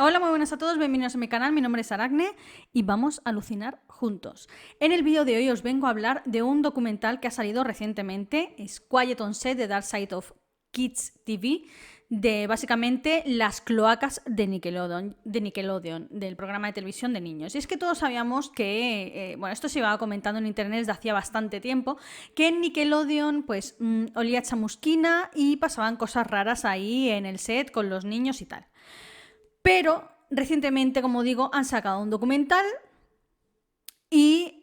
Hola, muy buenas a todos, bienvenidos a mi canal, mi nombre es Aracne y vamos a alucinar juntos. En el vídeo de hoy os vengo a hablar de un documental que ha salido recientemente, es Quiet on Set, The Dark Side of Kids TV, de básicamente las cloacas de Nickelodeon, del programa de televisión de niños. Y es que todos sabíamos que, esto se iba comentando en internet desde hacía bastante tiempo, que en Nickelodeon pues olía a chamusquina y pasaban cosas raras ahí en el set con los niños y tal. Pero recientemente, como digo, han sacado un documental y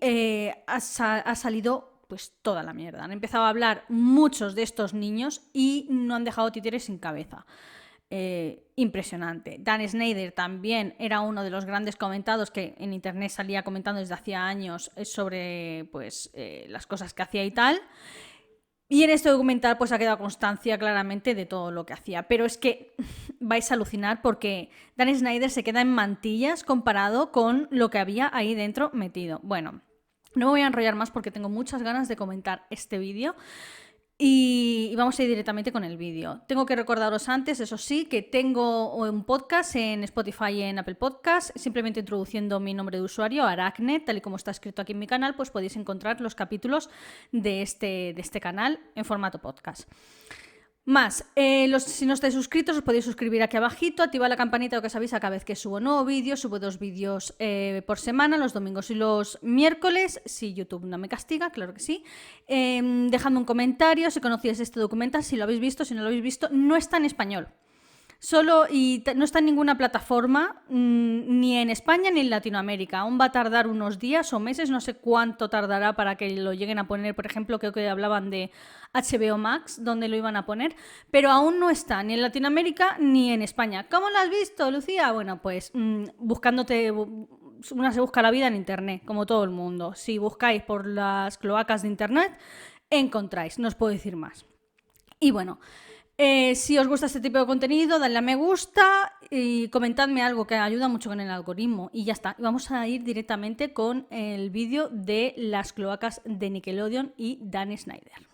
ha salido pues toda la mierda. Han empezado a hablar muchos de estos niños y no han dejado títeres sin cabeza. Impresionante. Dan Schneider también era uno de los grandes comentados que en internet salía comentando desde hacía años sobre las cosas que hacía y tal. Y en este documental pues ha quedado constancia claramente de todo lo que hacía. Pero es que vais a alucinar porque Dan Schneider se queda en mantillas comparado con lo que había ahí dentro metido. Bueno, no me voy a enrollar más porque tengo muchas ganas de comentar este vídeo. Y vamos a ir directamente con el vídeo. Tengo que recordaros antes, eso sí, que tengo un podcast en Spotify y en Apple Podcasts. Simplemente introduciendo mi nombre de usuario, Aracne, tal y como está escrito aquí en mi canal, pues podéis encontrar los capítulos de este canal en formato podcast. Más, si no estáis suscritos, os podéis suscribir aquí abajito, activar la campanita que os avisa cada vez que subo nuevo vídeo. Subo 2 vídeos por semana, los domingos y los miércoles, si YouTube no me castiga, claro que sí. Dejadme un comentario si conocíais este documental, si lo habéis visto, si no lo habéis visto. No está en español. No está en ninguna plataforma, ni en España ni en Latinoamérica. Aún va a tardar unos días o meses, no sé cuánto tardará para que lo lleguen a poner. Por ejemplo, creo que hablaban de HBO Max, donde lo iban a poner, pero aún no está ni en Latinoamérica ni en España. ¿Cómo lo has visto, Lucía? Bueno, pues buscándote, una se busca la vida en internet, como todo el mundo. Si buscáis por las cloacas de internet, encontráis, no os puedo decir más. Y bueno, si os gusta este tipo de contenido, dadle a me gusta y comentadme algo que ayuda mucho con el algoritmo. Y ya está, vamos a ir directamente con el vídeo de las cloacas de Nickelodeon y Dan Schneider.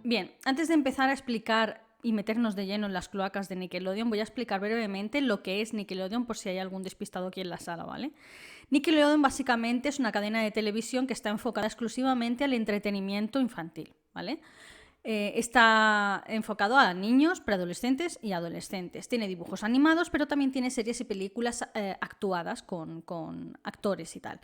Bien, antes de empezar a explicar y meternos de lleno en las cloacas de Nickelodeon, voy a explicar brevemente lo que es Nickelodeon por si hay algún despistado aquí en la sala, ¿vale? Nickelodeon básicamente es una cadena de televisión que está enfocada exclusivamente al entretenimiento infantil, ¿vale? Está enfocado a niños, preadolescentes y adolescentes. Tiene dibujos animados, pero también tiene series y películas actuadas con actores y tal.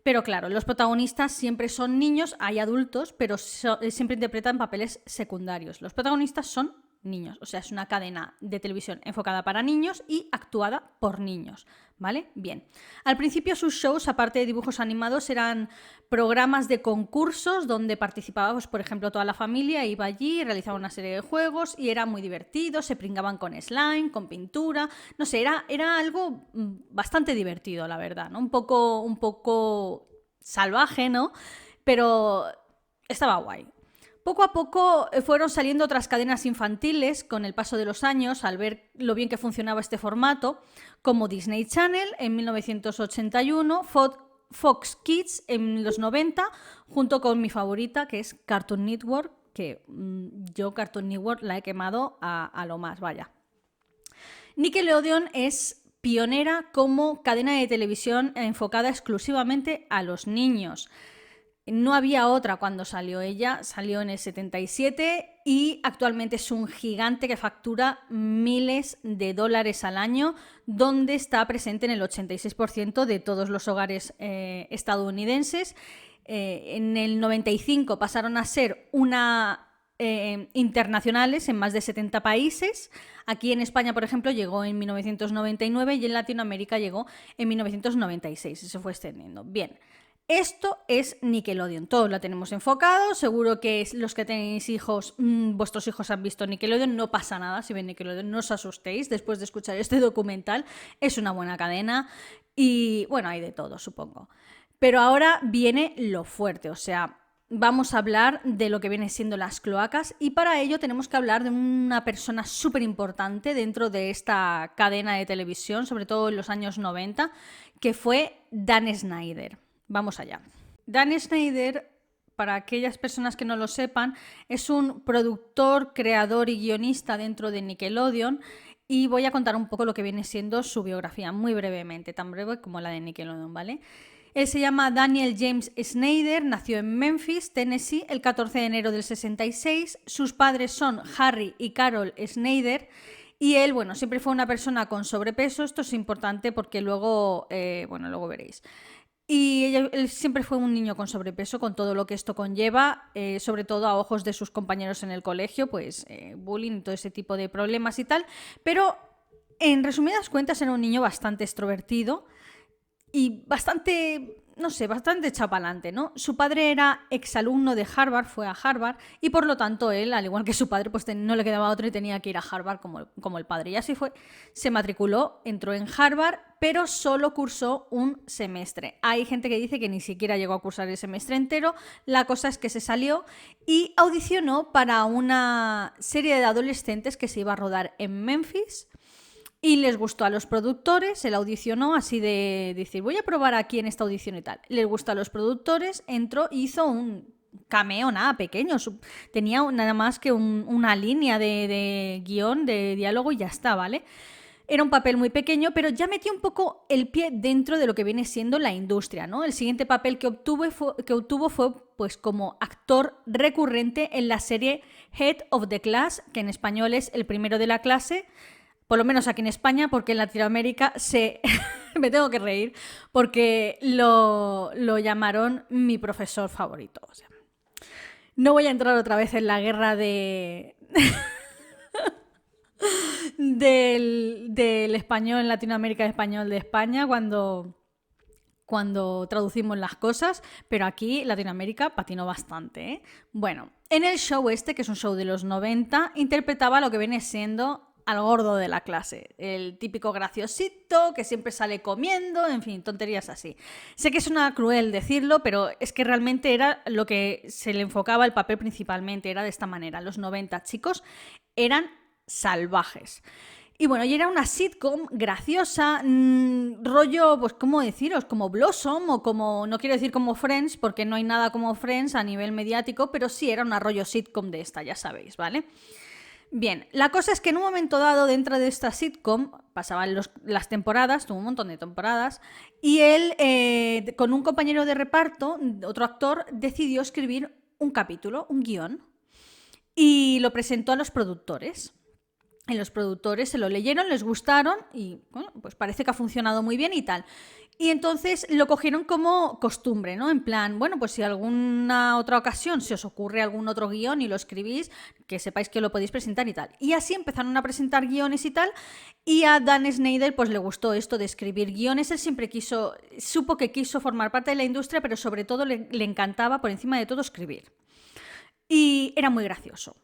Pero claro, los protagonistas siempre son niños, hay adultos, pero siempre interpretan papeles secundarios. Los protagonistas son niños, o sea, es una cadena de televisión enfocada para niños y actuada por niños, ¿vale? Bien. Al principio sus shows, aparte de dibujos animados, eran programas de concursos donde participaba, pues, por ejemplo, toda la familia, iba allí, realizaba una serie de juegos y era muy divertido, se pringaban con slime, con pintura, no sé, era algo bastante divertido, la verdad, ¿no? Un poco salvaje, ¿no? Pero estaba guay. Poco a poco fueron saliendo otras cadenas infantiles con el paso de los años, al ver lo bien que funcionaba este formato, como Disney Channel en 1981, Fox Kids en los 90, junto con mi favorita, que es Cartoon Network, que yo Cartoon Network la he quemado a lo más, vaya. Nickelodeon es pionera como cadena de televisión enfocada exclusivamente a los niños. No había otra cuando salió ella, salió en el 77 y actualmente es un gigante que factura miles de dólares al año, donde está presente en el 86% de todos los hogares estadounidenses. En el 95 pasaron a ser internacionales en más de 70 países. Aquí en España, por ejemplo, llegó en 1999 y en Latinoamérica llegó en 1996. Se fue extendiendo. Bien. Esto es Nickelodeon, todos la tenemos enfocado, seguro que los que tenéis hijos, vuestros hijos han visto Nickelodeon, no pasa nada si ven Nickelodeon, no os asustéis después de escuchar este documental, es una buena cadena, Y bueno, hay de todo, supongo. Pero ahora viene lo fuerte, o sea, vamos a hablar de lo que vienen siendo las cloacas y para ello tenemos que hablar de una persona súper importante dentro de esta cadena de televisión, sobre todo en los años 90, que fue Dan Schneider. Vamos allá. Dan Schneider, para aquellas personas que no lo sepan, es un productor, creador y guionista dentro de Nickelodeon. Y voy a contar un poco lo que viene siendo su biografía, muy brevemente, tan breve como la de Nickelodeon, ¿vale? Él se llama Daniel James Schneider, nació en Memphis, Tennessee, el 14 de enero del 66. Sus padres son Harry y Carol Schneider. Y él, bueno, siempre fue una persona con sobrepeso. Esto es importante porque luego, luego veréis. Y él siempre fue un niño con sobrepeso, con todo lo que esto conlleva, sobre todo a ojos de sus compañeros en el colegio, pues bullying y todo ese tipo de problemas y tal. Pero, en resumidas cuentas, era un niño bastante extrovertido y bastante, no sé, bastante chapalante, ¿no? Su padre era exalumno de Harvard, fue a Harvard, y por lo tanto él, al igual que su padre, pues no le quedaba otro y tenía que ir a Harvard como el padre. Y así fue, se matriculó, entró en Harvard, pero solo cursó un semestre. Hay gente que dice que ni siquiera llegó a cursar el semestre entero. La cosa es que se salió y audicionó para una serie de adolescentes que se iba a rodar en Memphis. Y les gustó a los productores, él audicionó así de decir, voy a probar aquí en esta audición y tal. Les gustó a los productores, entró y hizo un cameo, nada, pequeño. Tenía nada más que una línea de guión, de diálogo y ya está, ¿vale? Era un papel muy pequeño, pero ya metió un poco el pie dentro de lo que viene siendo la industria, ¿no? El siguiente papel que obtuvo fue pues como actor recurrente en la serie Head of the Class, que en español es El primero de la clase. Por lo menos aquí en España, porque en Latinoamérica me tengo que reír, porque lo llamaron mi profesor favorito. O sea, no voy a entrar otra vez en la guerra del español en Latinoamérica, español de España, cuando traducimos las cosas, pero aquí Latinoamérica patinó bastante, ¿eh? Bueno, en el show que es un show de los 90, interpretaba lo que viene siendo al gordo de la clase, el típico graciosito que siempre sale comiendo, en fin, tonterías así. Sé que es cruel decirlo, pero es que realmente era lo que se le enfocaba el papel principalmente, era de esta manera. Los 90, chicos, eran salvajes. Y bueno, y era una sitcom graciosa, rollo, pues, ¿cómo deciros? Como Blossom o como, no quiero decir como Friends, porque no hay nada como Friends a nivel mediático, pero sí era un rollo sitcom de esta, ya sabéis, ¿vale? Bien, la cosa es que en un momento dado dentro de esta sitcom pasaban las temporadas, tuvo un montón de temporadas, y él con un compañero de reparto, otro actor, decidió escribir un capítulo, un guión, y lo presentó a los productores. Y los productores se lo leyeron, les gustaron y bueno, pues parece que ha funcionado muy bien y tal. Y entonces lo cogieron como costumbre, ¿no? En plan, bueno, pues si alguna otra ocasión se os ocurre algún otro guión y lo escribís, que sepáis que lo podéis presentar y tal. Y así empezaron a presentar guiones y tal. Y a Dan Schneider pues le gustó esto de escribir guiones. Él siempre supo que quiso formar parte de la industria, pero sobre todo le encantaba por encima de todo escribir. Y era muy gracioso.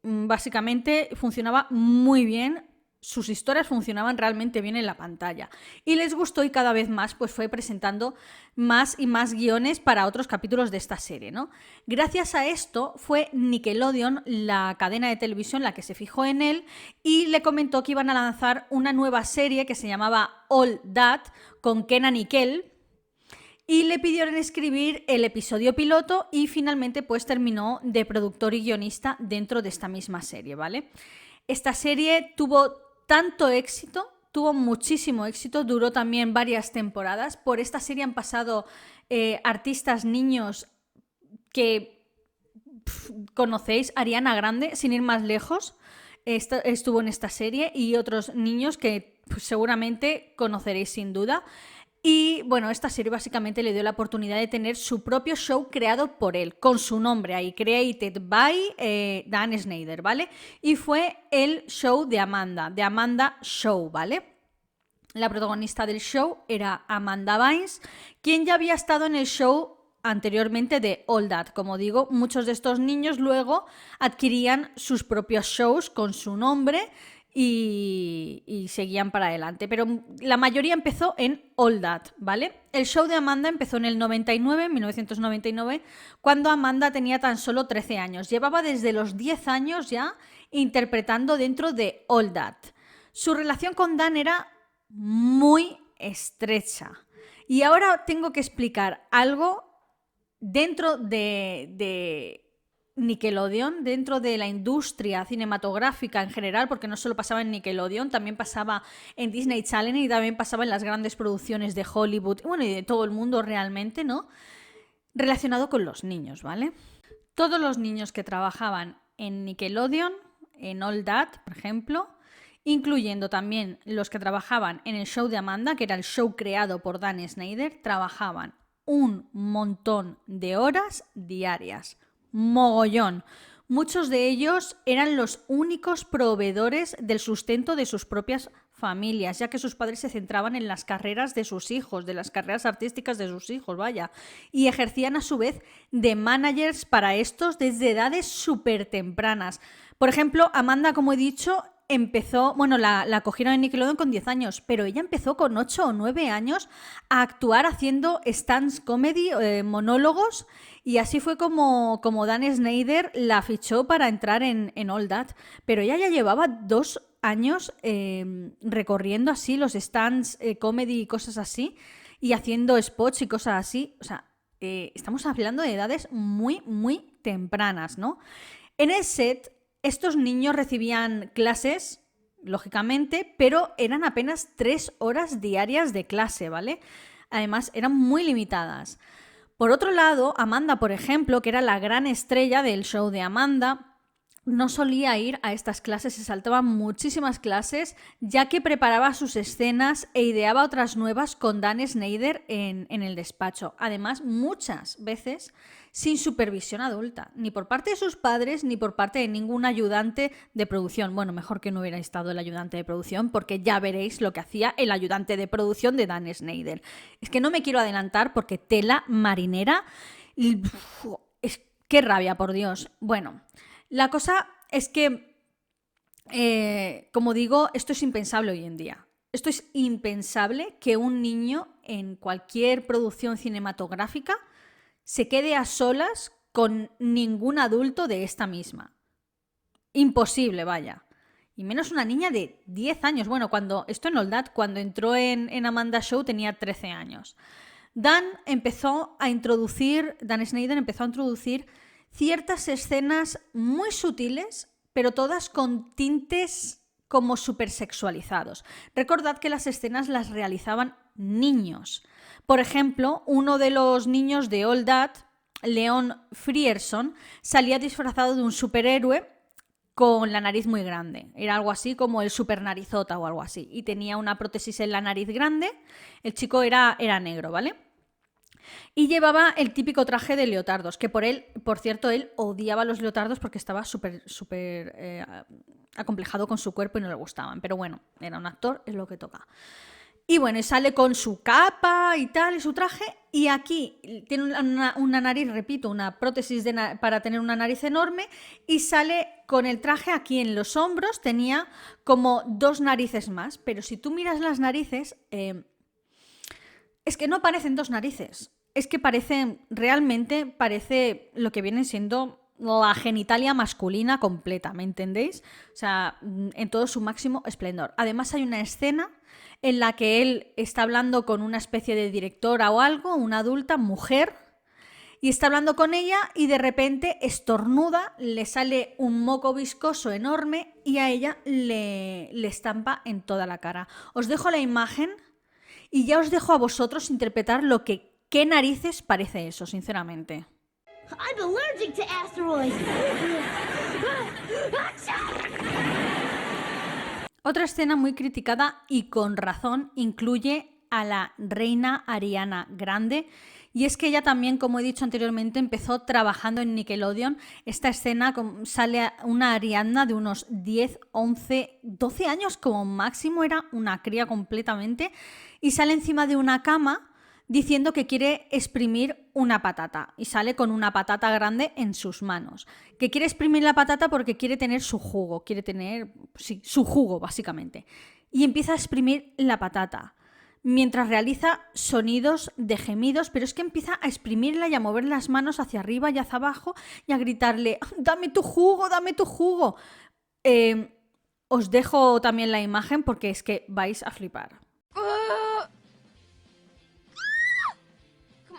Básicamente funcionaba muy bien, sus historias funcionaban realmente bien en la pantalla y les gustó y cada vez más pues fue presentando más y más guiones para otros capítulos de esta serie, ¿no? Gracias a esto fue Nickelodeon, la cadena de televisión, la que se fijó en él y le comentó que iban a lanzar una nueva serie que se llamaba All That con Kenan y Kel. Y le pidieron escribir el episodio piloto y finalmente pues terminó de productor y guionista dentro de esta misma serie, ¿vale? Esta serie tuvo tanto éxito, tuvo muchísimo éxito, duró también varias temporadas. Por esta serie han pasado artistas niños que conocéis, Ariana Grande, sin ir más lejos, estuvo en esta serie y otros niños que pues, seguramente conoceréis sin duda. Y bueno, esta serie básicamente le dio la oportunidad de tener su propio show creado por él, con su nombre ahí, Created by Dan Schneider, ¿vale? Y fue el show de Amanda Show, ¿vale? La protagonista del show era Amanda Bynes, quien ya había estado en el show anteriormente de All That. Como digo, muchos de estos niños luego adquirían sus propios shows con su nombre y seguían para adelante. Pero la mayoría empezó en All That, ¿vale? El show de Amanda empezó en el 1999, cuando Amanda tenía tan solo 13 años. Llevaba desde los 10 años ya interpretando dentro de All That. Su relación con Dan era muy estrecha. Y ahora tengo que explicar algo dentro de Nickelodeon, dentro de la industria cinematográfica en general, porque no solo pasaba en Nickelodeon, también pasaba en Disney Channel y también pasaba en las grandes producciones de Hollywood, bueno, y de todo el mundo realmente, ¿no? Relacionado con los niños, ¿vale? Todos los niños que trabajaban en Nickelodeon, en All That, por ejemplo, incluyendo también los que trabajaban en el show de Amanda, que era el show creado por Dan Schneider, trabajaban un montón de horas diarias. Mogollón. Muchos de ellos eran los únicos proveedores del sustento de sus propias familias, ya que sus padres se centraban en las carreras de sus hijos, de las carreras artísticas de sus hijos, vaya, y ejercían a su vez de managers para estos desde edades súper tempranas. Por ejemplo, Amanda, como he dicho, empezó, bueno, la cogieron en Nickelodeon con 10 años, pero ella empezó con 8 o 9 años a actuar haciendo stand comedy, monólogos, y así fue como Dan Schneider la fichó para entrar en All That. Pero ella ya llevaba 2 años recorriendo así los stands comedy y cosas así, y haciendo spots y cosas así. O sea, estamos hablando de edades muy, muy tempranas, ¿no? En el set, estos niños recibían clases, lógicamente, pero eran apenas 3 horas diarias de clase, ¿vale? Además, eran muy limitadas. Por otro lado, Amanda, por ejemplo, que era la gran estrella del show de Amanda, no solía ir a estas clases, se saltaba muchísimas clases, ya que preparaba sus escenas e ideaba otras nuevas con Dan Schneider en el despacho. Además, muchas veces sin supervisión adulta, ni por parte de sus padres, ni por parte de ningún ayudante de producción. Bueno, mejor que no hubiera estado el ayudante de producción, porque ya veréis lo que hacía el ayudante de producción de Dan Schneider. Es que no me quiero adelantar porque tela marinera. Qué rabia, por Dios. Bueno, la cosa es que, como digo, esto es impensable hoy en día. Esto es impensable que un niño en cualquier producción cinematográfica se quede a solas con ningún adulto de esta misma. Imposible, vaya. Y menos una niña de 10 años. Bueno, esto en All That, cuando entró en Amanda Show tenía 13 años. Dan Schneider empezó a introducir ciertas escenas muy sutiles, pero todas con tintes como supersexualizados. Recordad que las escenas las realizaban niños. Por ejemplo, uno de los niños de All That, Leon Frierson, salía disfrazado de un superhéroe con la nariz muy grande. Era algo así como el super narizota o algo así. Y tenía una prótesis en la nariz grande. El chico era negro, ¿vale? Y llevaba el típico traje de leotardos, que por cierto, él odiaba los leotardos porque estaba súper acomplejado con su cuerpo y no le gustaban. Pero bueno, era un actor, es lo que toca. Y bueno, y sale con su capa y tal, y su traje, y aquí tiene una nariz, repito, una prótesis para tener una nariz enorme, y sale con el traje aquí en los hombros, tenía como 2 narices más, pero si tú miras las narices, es que no parecen 2 narices, es que realmente parece lo que viene siendo la genitalia masculina completa, ¿me entendéis? O sea, en todo su máximo esplendor. Además hay una escena en la que él está hablando con una especie de directora o algo, una adulta, mujer, y está hablando con ella y de repente estornuda, le sale un moco viscoso enorme y a ella le estampa en toda la cara. Os dejo la imagen y ya os dejo a vosotros interpretar qué narices parece eso, sinceramente. I'm allergic to asteroids. Otra escena muy criticada y con razón incluye a la reina Ariana Grande, y es que ella también, como he dicho anteriormente, empezó trabajando en Nickelodeon. Esta escena sale una Ariana de unos 10, 11, 12 años como máximo, era una cría completamente, y sale encima de una cama diciendo que quiere exprimir una patata y sale con una patata grande en sus manos. Que quiere exprimir la patata porque quiere tener su jugo, quiere tener, sí, su jugo básicamente. Y empieza a exprimir la patata mientras realiza sonidos de gemidos, pero es que empieza a exprimirla y a mover las manos hacia arriba y hacia abajo y a gritarle, dame tu jugo, dame tu jugo. Os dejo también la imagen porque es que vais a flipar. Come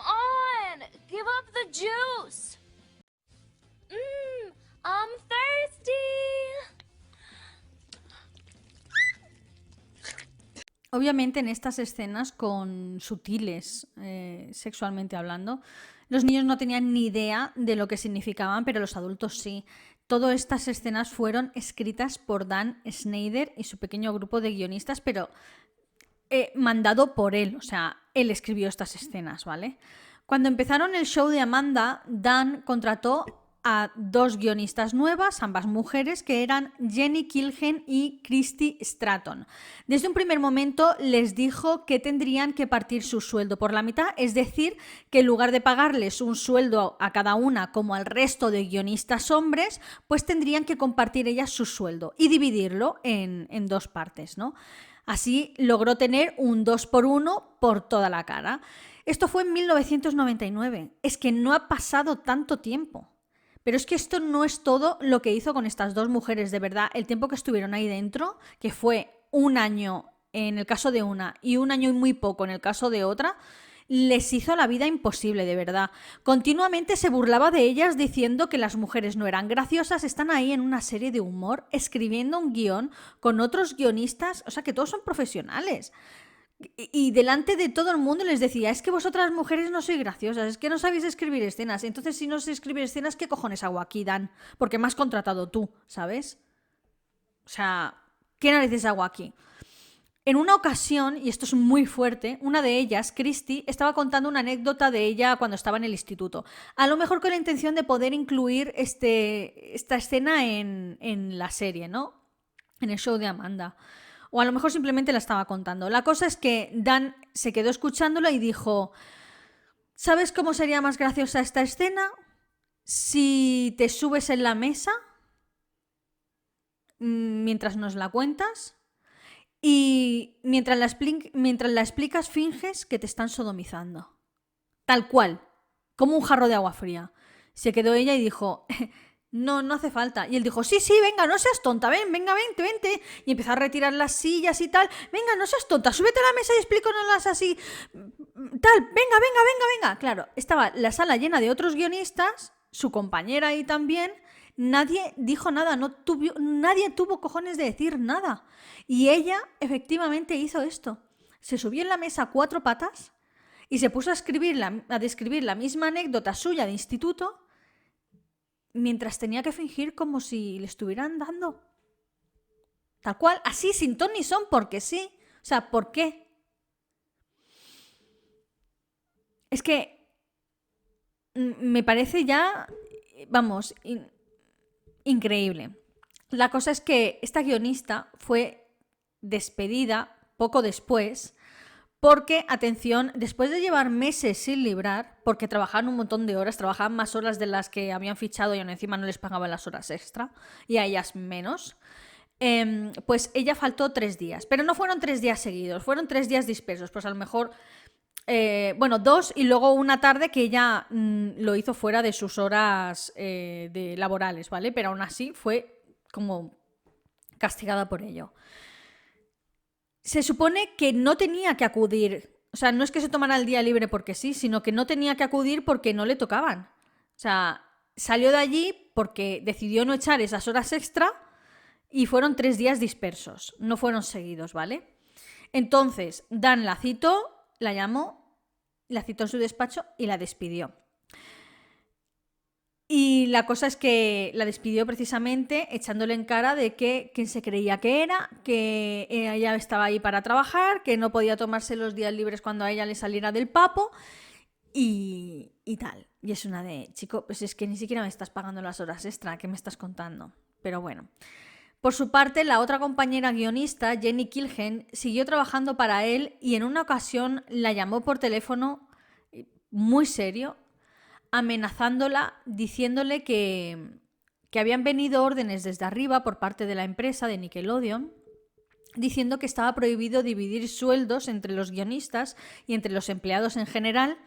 on, give up the juice. I'm thirsty. Obviamente en estas escenas con sutiles, sexualmente hablando, los niños no tenían ni idea de lo que significaban, pero los adultos sí. Todas estas escenas fueron escritas por Dan Schneider y su pequeño grupo de guionistas, pero mandado por él, o sea, él escribió estas escenas, ¿vale? Cuando empezaron el show de Amanda, Dan contrató a 2 guionistas nuevas, ambas mujeres, que eran Jenny Kilgen y Christy Stratton. Desde un primer momento les dijo que tendrían que partir su sueldo por la mitad, es decir, que en lugar de pagarles un sueldo a cada una como al resto de guionistas hombres, pues tendrían que compartir ellas su sueldo y dividirlo en 2 partes, ¿no? Así logró tener un 2x1 por toda la cara. Esto fue en 1999. Es que no ha pasado tanto tiempo. Pero es que esto no es todo lo que hizo con estas 2 mujeres, de verdad. El tiempo que estuvieron ahí dentro, que fue 1 año en el caso de una y 1 año y muy poco en el caso de otra, les hizo la vida imposible, de verdad. Continuamente se burlaba de ellas diciendo que las mujeres no eran graciosas, están ahí en una serie de humor, escribiendo un guión con otros guionistas, o sea que todos son profesionales. Y delante de todo el mundo les decía, es que vosotras mujeres no sois graciosas, es que no sabéis escribir escenas. Entonces, si no sé escribir escenas, ¿qué cojones hago aquí, Dan? Porque me has contratado tú, ¿sabes? O sea, ¿qué narices hago aquí? En una ocasión, y esto es muy fuerte, una de ellas, Christy, estaba contando una anécdota de ella cuando estaba en el instituto. A lo mejor con la intención de poder incluir esta escena en la serie, ¿no? En el show de Amanda. O a lo mejor simplemente la estaba contando. La cosa es que Dan se quedó escuchándola y dijo, ¿sabes cómo sería más graciosa esta escena? Si te subes en la mesa mientras nos la cuentas y mientras la explicas finges que te están sodomizando. Tal cual, como un jarro de agua fría. Se quedó ella y dijo... No, no hace falta. Y él dijo, sí, venga, no seas tonta, venga, vente. Y empezó a retirar las sillas y tal. Venga, no seas tonta, súbete a la mesa y explícanoslas así. Tal, venga. Claro, estaba la sala llena de otros guionistas, su compañera ahí también. Nadie dijo nada, nadie tuvo cojones de decir nada. Y ella efectivamente hizo esto. Se subió en la mesa a 4 patas y se puso a describir la misma anécdota suya de instituto, mientras tenía que fingir como si le estuvieran dando. Tal cual, así, sin ton ni son, porque sí. O sea, ¿por qué? Es que me parece ya, vamos, increíble. La cosa es que esta guionista fue despedida poco después porque, atención, después de llevar meses sin librar, porque trabajaban un montón de horas, trabajaban más horas de las que habían fichado y aún encima no les pagaban las horas extra, y a ellas menos, pues ella faltó 3 días. Pero no fueron 3 días seguidos, fueron 3 días dispersos. Pues a lo mejor, 2 y luego una tarde que ella lo hizo fuera de sus horas laborales, ¿vale? Pero aún así fue como castigada por ello. Se supone que no tenía que acudir, o sea, no es que se tomara el día libre porque sí, sino que no tenía que acudir porque no le tocaban. O sea, salió de allí porque decidió no echar esas horas extra y fueron 3 días dispersos, no fueron seguidos, ¿vale? Entonces, Dan la citó, la llamó, la citó en su despacho y la despidió. Y la cosa es que la despidió precisamente echándole en cara de que quién se creía que era, que ella estaba ahí para trabajar, que no podía tomarse los días libres cuando a ella le saliera del papo y tal. Y es una de, chico, pues es que ni siquiera me estás pagando las horas extra, ¿qué me estás contando? Pero bueno. Por su parte, la otra compañera guionista, Jenny Kilgen, siguió trabajando para él y en una ocasión la llamó por teléfono muy serio, amenazándola, diciéndole que habían venido órdenes desde arriba por parte de la empresa de Nickelodeon, diciendo que estaba prohibido dividir sueldos entre los guionistas y entre los empleados en general,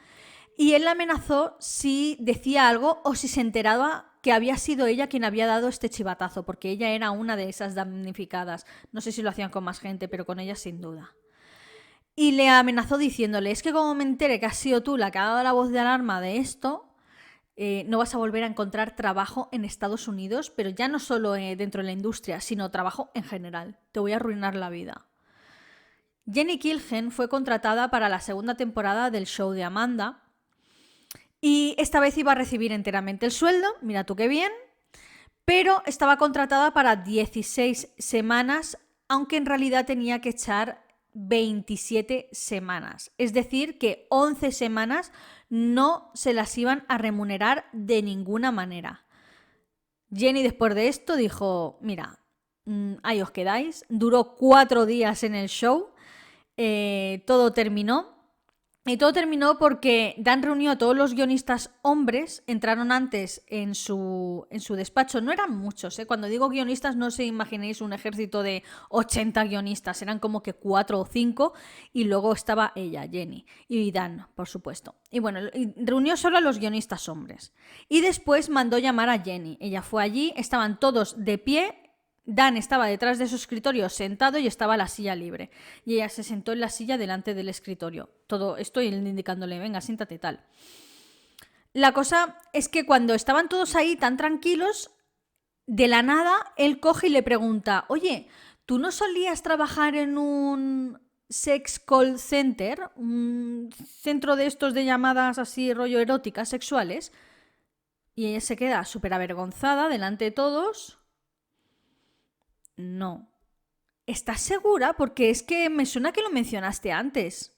y él la amenazó si decía algo o si se enteraba que había sido ella quien había dado este chivatazo, porque ella era una de esas damnificadas. No sé si lo hacían con más gente, pero con ella sin duda. Y le amenazó diciéndole, es que como me entere que has sido tú la que ha dado la voz de alarma de esto, no vas a volver a encontrar trabajo en Estados Unidos, pero ya no solo dentro de la industria, sino trabajo en general. Te voy a arruinar la vida. Jenny Kilgen fue contratada para la segunda temporada del show de Amanda y esta vez iba a recibir enteramente el sueldo, mira tú qué bien, pero estaba contratada para 16 semanas, aunque en realidad tenía que echar 27 semanas. Es decir, que 11 semanas no se las iban a remunerar de ninguna manera. Jenny después de esto dijo, mira, ahí os quedáis. Duró 4 días en el show, todo terminó. Y todo terminó porque Dan reunió a todos los guionistas hombres, entraron antes en su despacho. No eran muchos, ¿eh? Cuando digo guionistas no os imaginéis un ejército de 80 guionistas, eran como que 4 o 5 y luego estaba ella, Jenny, y Dan, por supuesto. Y bueno, reunió solo a los guionistas hombres. Y después mandó llamar a Jenny. Ella fue allí, estaban todos de pie. Dan estaba detrás de su escritorio sentado y estaba la silla libre. Y ella se sentó en la silla delante del escritorio. Todo estoy indicándole, venga, siéntate tal. La cosa es que cuando estaban todos ahí tan tranquilos, de la nada, él coge y le pregunta, oye, ¿tú no solías trabajar en un sex call center? Un centro de estos de llamadas así rollo eróticas, sexuales. Y ella se queda súper avergonzada delante de todos. No. ¿Estás segura? Porque es que me suena que lo mencionaste antes.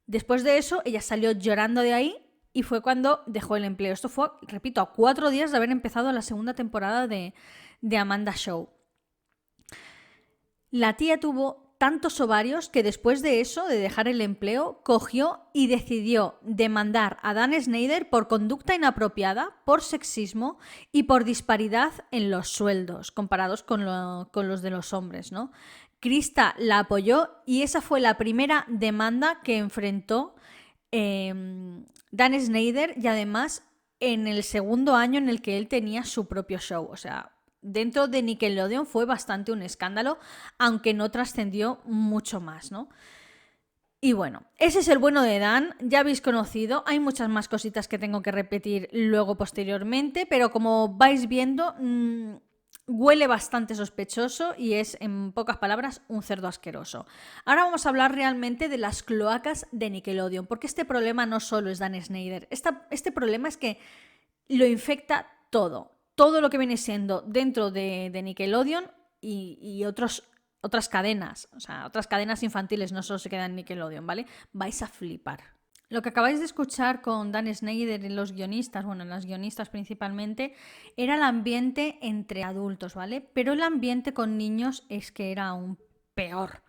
Después de eso, ella salió llorando de ahí y fue cuando dejó el empleo. Esto fue, repito, a 4 días de haber empezado la segunda temporada de Amanda Show. La tía tuvo tantos ovarios que después de eso, de dejar el empleo, cogió y decidió demandar a Dan Schneider por conducta inapropiada, por sexismo y por disparidad en los sueldos comparados con los de los hombres, ¿no? Krista la apoyó y esa fue la primera demanda que enfrentó Dan Schneider, y además en el segundo año en el que él tenía su propio show. O sea, dentro de Nickelodeon fue bastante un escándalo, aunque no trascendió mucho más, ¿no? Y bueno, ese es el bueno de Dan, ya habéis conocido, hay muchas más cositas que tengo que repetir luego posteriormente, pero como vais viendo, huele bastante sospechoso y es, en pocas palabras, un cerdo asqueroso. Ahora vamos a hablar realmente de las cloacas de Nickelodeon, porque este problema no solo es Dan Schneider, este problema es que lo infecta todo lo que viene siendo dentro de Nickelodeon y otras cadenas, o sea, otras cadenas infantiles, no solo se quedan en Nickelodeon, ¿vale? Vais a flipar. Lo que acabáis de escuchar con Dan Schneider y los guionistas, bueno, las guionistas principalmente, era el ambiente entre adultos, ¿vale? Pero el ambiente con niños es que era aún peor.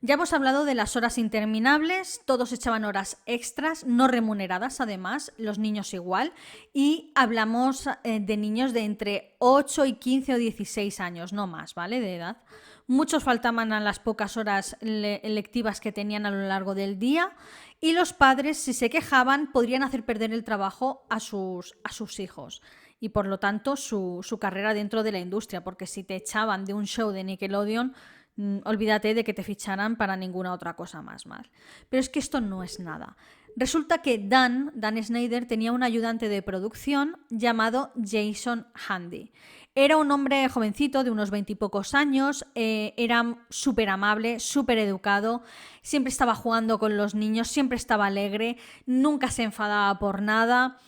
Ya hemos hablado de las horas interminables, todos echaban horas extras, no remuneradas además, los niños igual, y hablamos de niños de entre 8 y 15 o 16 años, no más, ¿vale? De edad. Muchos faltaban a las pocas horas lectivas que tenían a lo largo del día y los padres, si se quejaban, podrían hacer perder el trabajo a sus hijos y por lo tanto su carrera dentro de la industria, porque si te echaban de un show de Nickelodeon, olvídate de que te ficharan para ninguna otra cosa más. Pero es que esto no es nada. Resulta que Dan Schneider tenía un ayudante de producción llamado Jason Handy. Era un hombre jovencito de unos 20 y pocos años, era súper amable, súper educado, siempre estaba jugando con los niños, siempre estaba alegre, nunca se enfadaba por nada.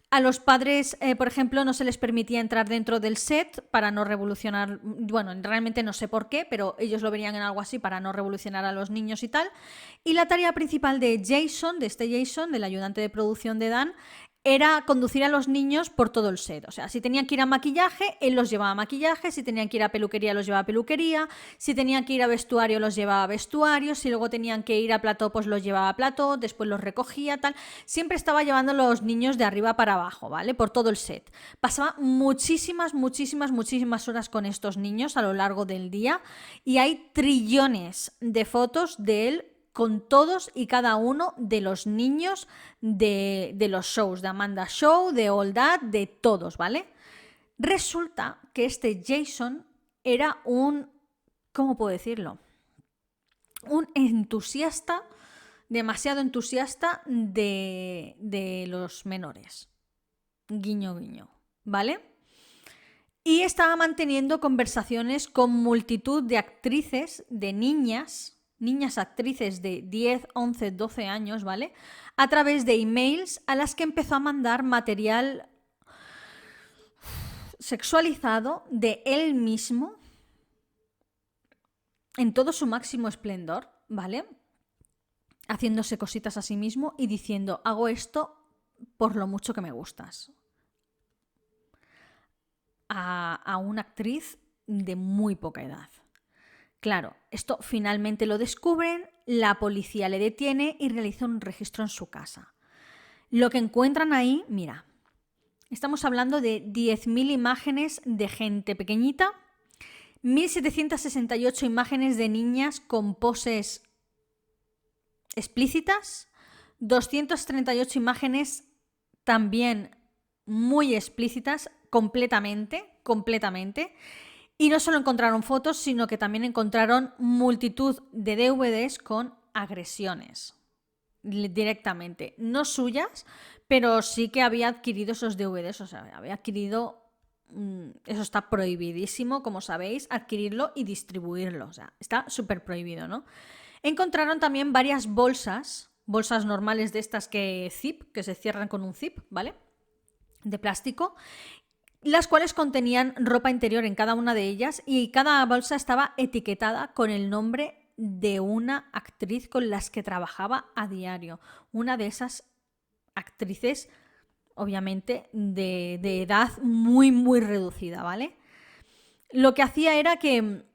A los padres, por ejemplo, no se les permitía entrar dentro del set para no revolucionar, bueno, realmente no sé por qué, pero ellos lo verían en algo así para no revolucionar a los niños y tal. Y la tarea principal de Jason, del ayudante de producción de Dan, era conducir a los niños por todo el set. O sea, si tenían que ir a maquillaje, él los llevaba a maquillaje, si tenían que ir a peluquería, los llevaba a peluquería, si tenían que ir a vestuario, los llevaba a vestuario, si luego tenían que ir a plató, pues los llevaba a plató, después los recogía, tal. Siempre estaba llevando a los niños de arriba para abajo, ¿vale? Por todo el set. Pasaba muchísimas horas con estos niños a lo largo del día y hay trillones de fotos de él con todos y cada uno de los niños de los shows, de Amanda Show, de All That, de todos, ¿vale? Resulta que este Jason era un, ¿cómo puedo decirlo? Un entusiasta, demasiado entusiasta de los menores. Guiño, guiño, ¿vale? Y estaba manteniendo conversaciones con multitud de actrices, de niñas actrices de 10, 11, 12 años, ¿vale? A través de emails a las que empezó a mandar material sexualizado de él mismo en todo su máximo esplendor, ¿vale? Haciéndose cositas a sí mismo y diciendo, hago esto por lo mucho que me gustas. A una actriz de muy poca edad. Claro, esto finalmente lo descubren, la policía le detiene y realiza un registro en su casa. Lo que encuentran ahí, mira, estamos hablando de 10.000 imágenes de gente pequeñita, 1.768 imágenes de niñas con poses explícitas, 238 imágenes también muy explícitas, completamente. Y no solo encontraron fotos, sino que también encontraron multitud de DVDs con agresiones directamente. No suyas, pero sí que había adquirido esos DVDs, o sea, había adquirido... Eso está prohibidísimo, como sabéis, adquirirlo y distribuirlo. O sea, está súper prohibido, ¿no? Encontraron también varias bolsas normales de estas que se cierran con un zip, ¿vale? De plástico, las cuales contenían ropa interior en cada una de ellas y cada bolsa estaba etiquetada con el nombre de una actriz con las que trabajaba a diario. Una de esas actrices, obviamente, de edad muy reducida, ¿vale? Lo que hacía era que,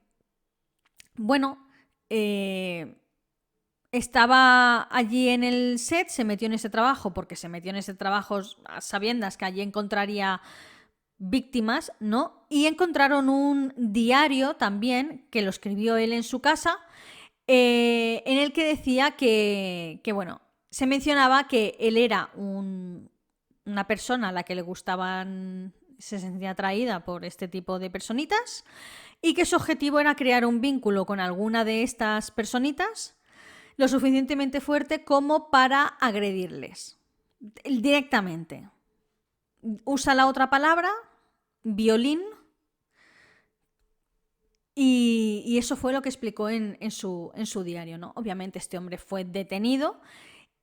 bueno, estaba allí en el set, se metió en ese trabajo porque se metió en ese trabajo a sabiendas que allí encontraría víctimas, ¿no? Y encontraron un diario también que lo escribió él en su casa, en el que decía que bueno, se mencionaba que él era una persona a la que le gustaban, se sentía atraída por este tipo de personitas y que su objetivo era crear un vínculo con alguna de estas personitas lo suficientemente fuerte como para agredirles directamente. Usa la otra palabra, violín, y eso fue lo que explicó en su diario, ¿no? Obviamente este hombre fue detenido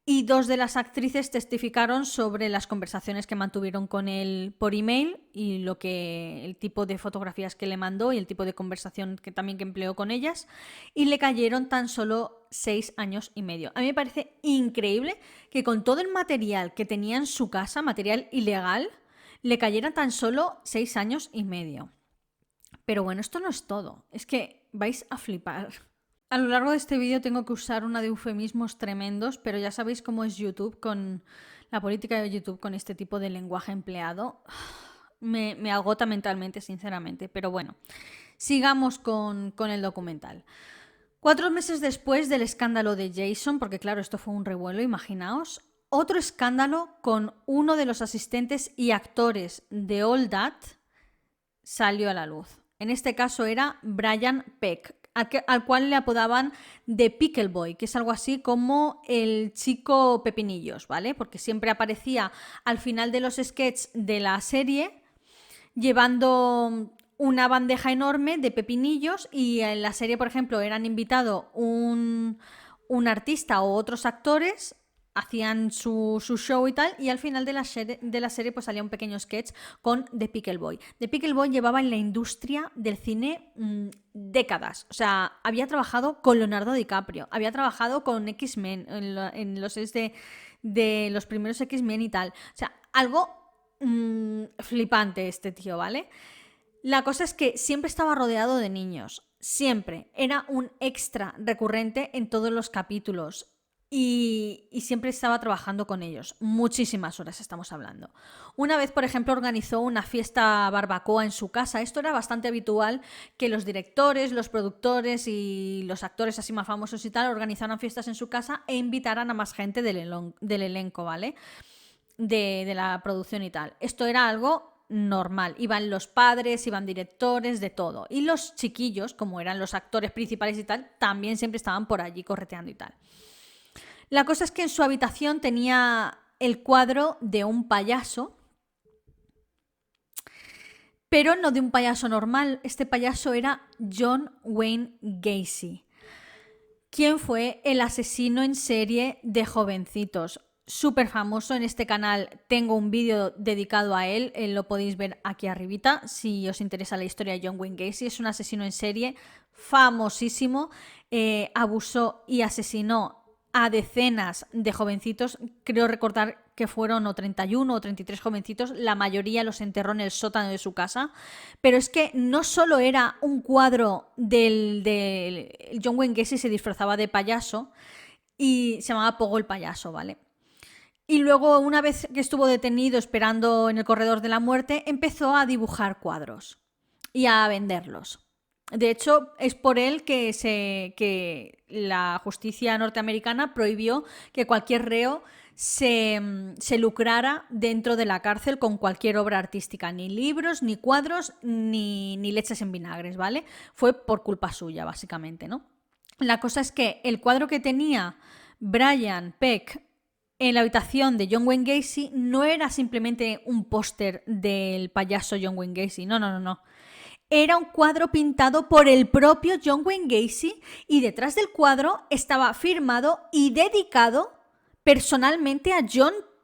y 2 de las actrices testificaron sobre las conversaciones que mantuvieron con él por email y el tipo de fotografías que le mandó y el tipo de conversación que empleó con ellas, y le cayeron tan solo 6 años y medio. A mí me parece increíble que con todo el material que tenía en su casa, material ilegal, le cayeran tan solo 6 años y medio. Pero bueno, esto no es todo. Es que vais a flipar. A lo largo de este vídeo tengo que usar una de eufemismos tremendos, pero ya sabéis cómo es YouTube con la política de YouTube con este tipo de lenguaje empleado. Me agota mentalmente, sinceramente. Pero bueno, sigamos con el documental. 4 meses después del escándalo de Jason, porque claro, esto fue un revuelo, imaginaos, otro escándalo con uno de los asistentes y actores de All That salió a la luz. En este caso era Brian Peck, al cual le apodaban The Pickle Boy, que es algo así como el chico pepinillos, ¿vale? Porque siempre aparecía al final de los sketches de la serie llevando una bandeja enorme de pepinillos, y en la serie, por ejemplo, eran invitado un artista o otros actores, hacían su show y tal, y al final de la serie pues salía un pequeño sketch con The Pickle Boy. The Pickle Boy llevaba en la industria del cine décadas. O sea, había trabajado con Leonardo DiCaprio, había trabajado con X-Men en los de los primeros X-Men y tal. O sea, algo flipante este tío, ¿vale? La cosa es que siempre estaba rodeado de niños, siempre. Era un extra recurrente en todos los capítulos y siempre estaba trabajando con ellos. Muchísimas horas estamos hablando. Una vez, por ejemplo, organizó una fiesta barbacoa en su casa. Esto era bastante habitual, que los directores, los productores y los actores así más famosos y tal organizaran fiestas en su casa e invitaran a más gente del elenco, ¿vale? De la producción y tal. Esto era algo normal. Iban los padres, iban directores, de todo. Y los chiquillos, como eran los actores principales y tal, también siempre estaban por allí correteando y tal. La cosa es que en su habitación tenía el cuadro de un payaso, pero no de un payaso normal. Este payaso era John Wayne Gacy, quien fue el asesino en serie de jovencitos. Súper famoso. En este canal tengo un vídeo dedicado a él, lo podéis ver aquí arribita si os interesa la historia de John Wayne Gacy. Es un asesino en serie famosísimo, abusó y asesinó a decenas de jovencitos, creo recordar que fueron o 31 o 33 jovencitos, la mayoría los enterró en el sótano de su casa, pero es que no solo era un cuadro del John Wayne Gacy se disfrazaba de payaso y se llamaba Pogo el payaso, ¿vale? Y luego, una vez que estuvo detenido esperando en el corredor de la muerte, empezó a dibujar cuadros y a venderlos. De hecho, es por él que la justicia norteamericana prohibió que cualquier reo se lucrara dentro de la cárcel con cualquier obra artística, ni libros, ni cuadros, ni leches en vinagres, ¿vale? Fue por culpa suya, básicamente, ¿no? La cosa es que el cuadro que tenía Brian Peck en la habitación de John Wayne Gacy no era simplemente un póster del payaso John Wayne Gacy, no. Era un cuadro pintado por el propio John Wayne Gacy y detrás del cuadro estaba firmado y dedicado personalmente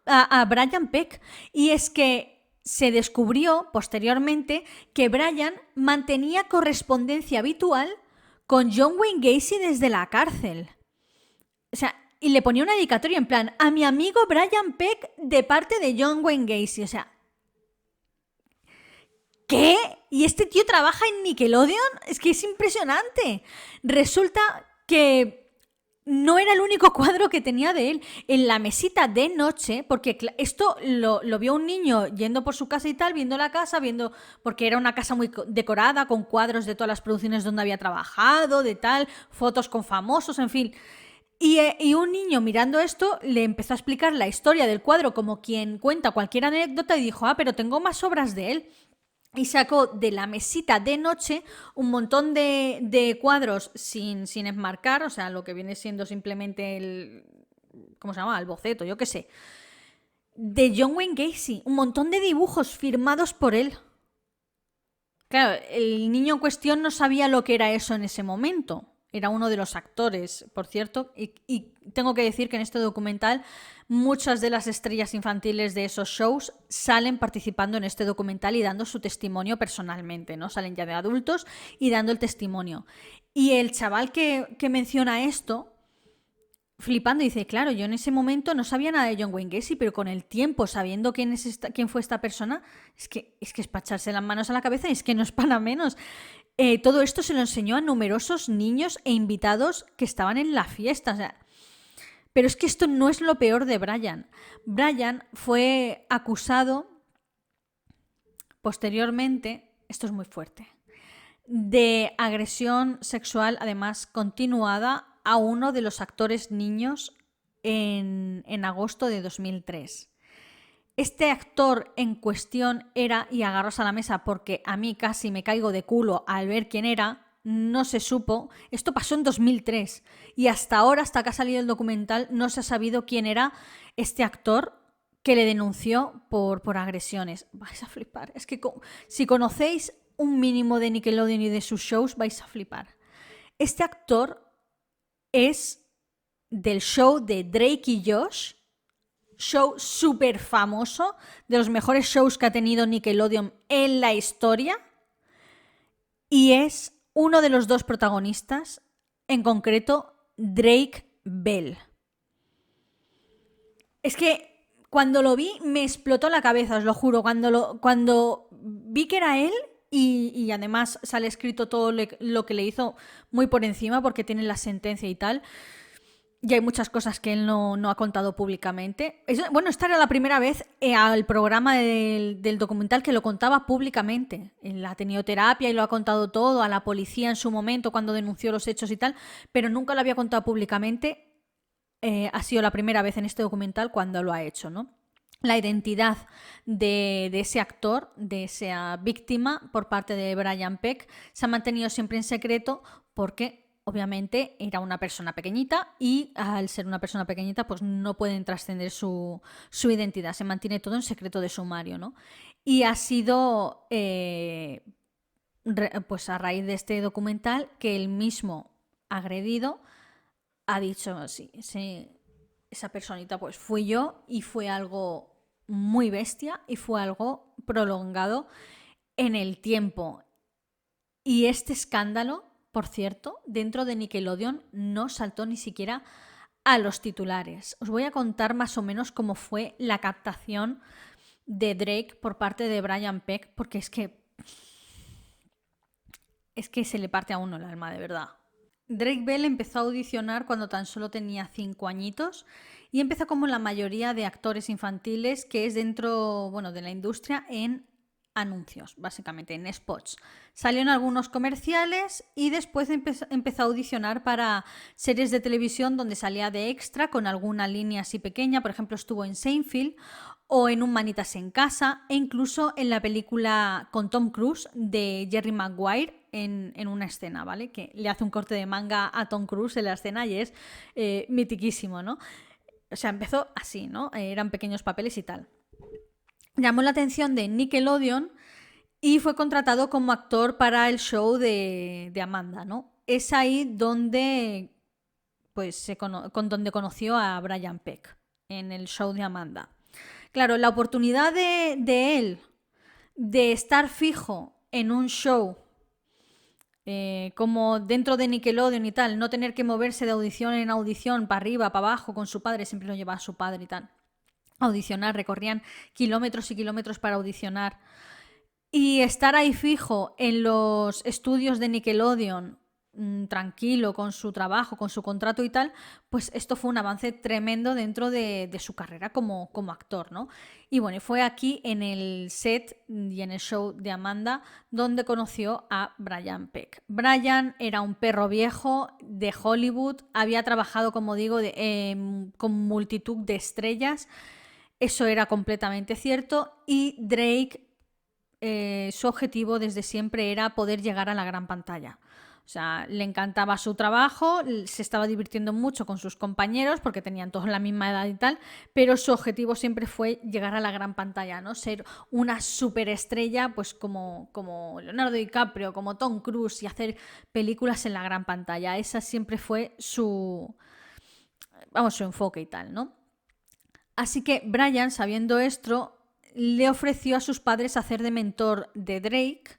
a Brian Peck. Y es que se descubrió posteriormente que Brian mantenía correspondencia habitual con John Wayne Gacy desde la cárcel. O sea, y le ponía una dedicatoria en plan, a mi amigo Brian Peck de parte de John Wayne Gacy. O sea, ¿qué? ¿Y este tío trabaja en Nickelodeon? Es que es impresionante. Resulta que no era el único cuadro que tenía de él. En la mesita de noche, porque esto lo vio un niño yendo por su casa y tal, viendo la casa, porque era una casa muy decorada, con cuadros de todas las producciones donde había trabajado, de tal, fotos con famosos, en fin. Y un niño mirando esto le empezó a explicar la historia del cuadro como quien cuenta cualquier anécdota y dijo, pero tengo más obras de él. Y sacó de la mesita de noche un montón de cuadros sin enmarcar, o sea, lo que viene siendo simplemente ¿cómo se llama? El boceto, yo qué sé. De John Wayne Gacy, un montón de dibujos firmados por él. Claro, el niño en cuestión no sabía lo que era eso en ese momento. Era uno de los actores, por cierto, y tengo que decir que en este documental muchas de las estrellas infantiles de esos shows salen participando en este documental y dando su testimonio personalmente, ¿no? Salen ya de adultos y dando el testimonio. Y el chaval que menciona esto, flipando, dice, claro, yo en ese momento no sabía nada de John Wayne Gacy, pero con el tiempo, sabiendo quién fue esta persona, es que es para echarse las manos a la cabeza y es que no es para menos. Todo esto se lo enseñó a numerosos niños e invitados que estaban en la fiesta. O sea, pero es que esto no es lo peor de Brian. Brian fue acusado posteriormente, esto es muy fuerte, de agresión sexual, además continuada, a uno de los actores niños en agosto de 2003. Este actor en cuestión era, y agarros a la mesa porque a mí casi me caigo de culo al ver quién era, no se supo. Esto pasó en 2003 y hasta ahora, hasta que ha salido el documental, no se ha sabido quién era este actor que le denunció por agresiones. Vais a flipar. Es que si conocéis un mínimo de Nickelodeon y de sus shows, vais a flipar. Este actor es del show de Drake y Josh, show súper famoso, de los mejores shows que ha tenido Nickelodeon en la historia, y es uno de los dos protagonistas, en concreto Drake Bell. Es que cuando lo vi me explotó la cabeza, os lo juro. Cuando vi que era él y además sale escrito todo lo que le hizo muy por encima porque tiene la sentencia y tal. Y hay muchas cosas que él no ha contado públicamente. Bueno, esta era la primera vez al programa del documental que lo contaba públicamente. Él ha tenido terapia y lo ha contado todo a la policía en su momento cuando denunció los hechos y tal, pero nunca lo había contado públicamente. Ha sido la primera vez en este documental cuando lo ha hecho, ¿no? La identidad de ese actor, de esa víctima por parte de Brian Peck, se ha mantenido siempre en secreto porque obviamente era una persona pequeñita y al ser una persona pequeñita pues no pueden trascender su identidad, se mantiene todo en secreto de sumario, ¿no? Y ha sido pues a raíz de este documental que el mismo agredido ha dicho, sí, esa personita pues fui yo y fue algo muy bestia y fue algo prolongado en el tiempo. Y este escándalo, por cierto, dentro de Nickelodeon no saltó ni siquiera a los titulares. Os voy a contar más o menos cómo fue la captación de Drake por parte de Brian Peck, porque es que se le parte a uno el alma, de verdad. Drake Bell empezó a audicionar cuando tan solo tenía 5 añitos y empezó como la mayoría de actores infantiles que es dentro, bueno, de la industria en anuncios, básicamente, en spots. Salió en algunos comerciales y después empezó a audicionar para series de televisión donde salía de extra con alguna línea así pequeña. Por ejemplo, estuvo en Seinfeld o en Un Manitas en Casa e incluso en la película con Tom Cruise de Jerry Maguire en una escena, ¿vale? Que le hace un corte de manga a Tom Cruise en la escena y es mitiquísimo, ¿no? O sea, empezó así, ¿no? Eran pequeños papeles y tal. Llamó la atención de Nickelodeon y fue contratado como actor para el show de Amanda, ¿no? Es ahí donde, pues, donde conoció a Brian Peck, en el show de Amanda. Claro, la oportunidad de él de estar fijo en un show como dentro de Nickelodeon y tal, no tener que moverse de audición en audición, para arriba, para abajo, con su padre, siempre lo llevaba a su padre y tal. Audicionar, recorrían kilómetros y kilómetros para audicionar. Y estar ahí fijo en los estudios de Nickelodeon, tranquilo con su trabajo, con su contrato y tal, pues esto fue un avance tremendo dentro de su carrera como actor, ¿no? Y bueno, fue aquí en el set y en el show de Amanda donde conoció a Brian Peck. Brian era un perro viejo de Hollywood, había trabajado, como digo, con multitud de estrellas. Eso era completamente cierto y Drake, su objetivo desde siempre era poder llegar a la gran pantalla. O sea, le encantaba su trabajo, se estaba divirtiendo mucho con sus compañeros porque tenían todos la misma edad y tal, pero su objetivo siempre fue llegar a la gran pantalla, ¿no? Ser una superestrella, pues como Leonardo DiCaprio, como Tom Cruise y hacer películas en la gran pantalla. Esa siempre fue su enfoque y tal, ¿no? Así que Brian, sabiendo esto, le ofreció a sus padres hacer de mentor de Drake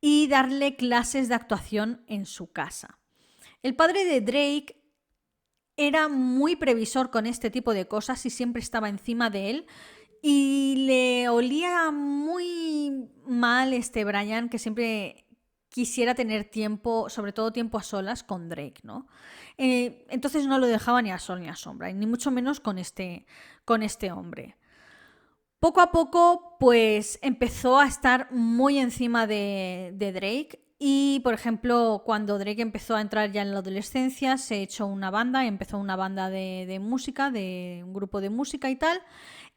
y darle clases de actuación en su casa. El padre de Drake era muy previsor con este tipo de cosas y siempre estaba encima de él y le olía muy mal Brian, que siempre quisiera tener tiempo, sobre todo tiempo a solas con Drake, ¿no? Entonces no lo dejaba ni a sol ni a sombra, y ni mucho menos con este hombre. Poco a poco, pues empezó a estar muy encima de Drake y, por ejemplo, cuando Drake empezó a entrar ya en la adolescencia, se echó una banda, empezó una banda de música, de un grupo de música y tal,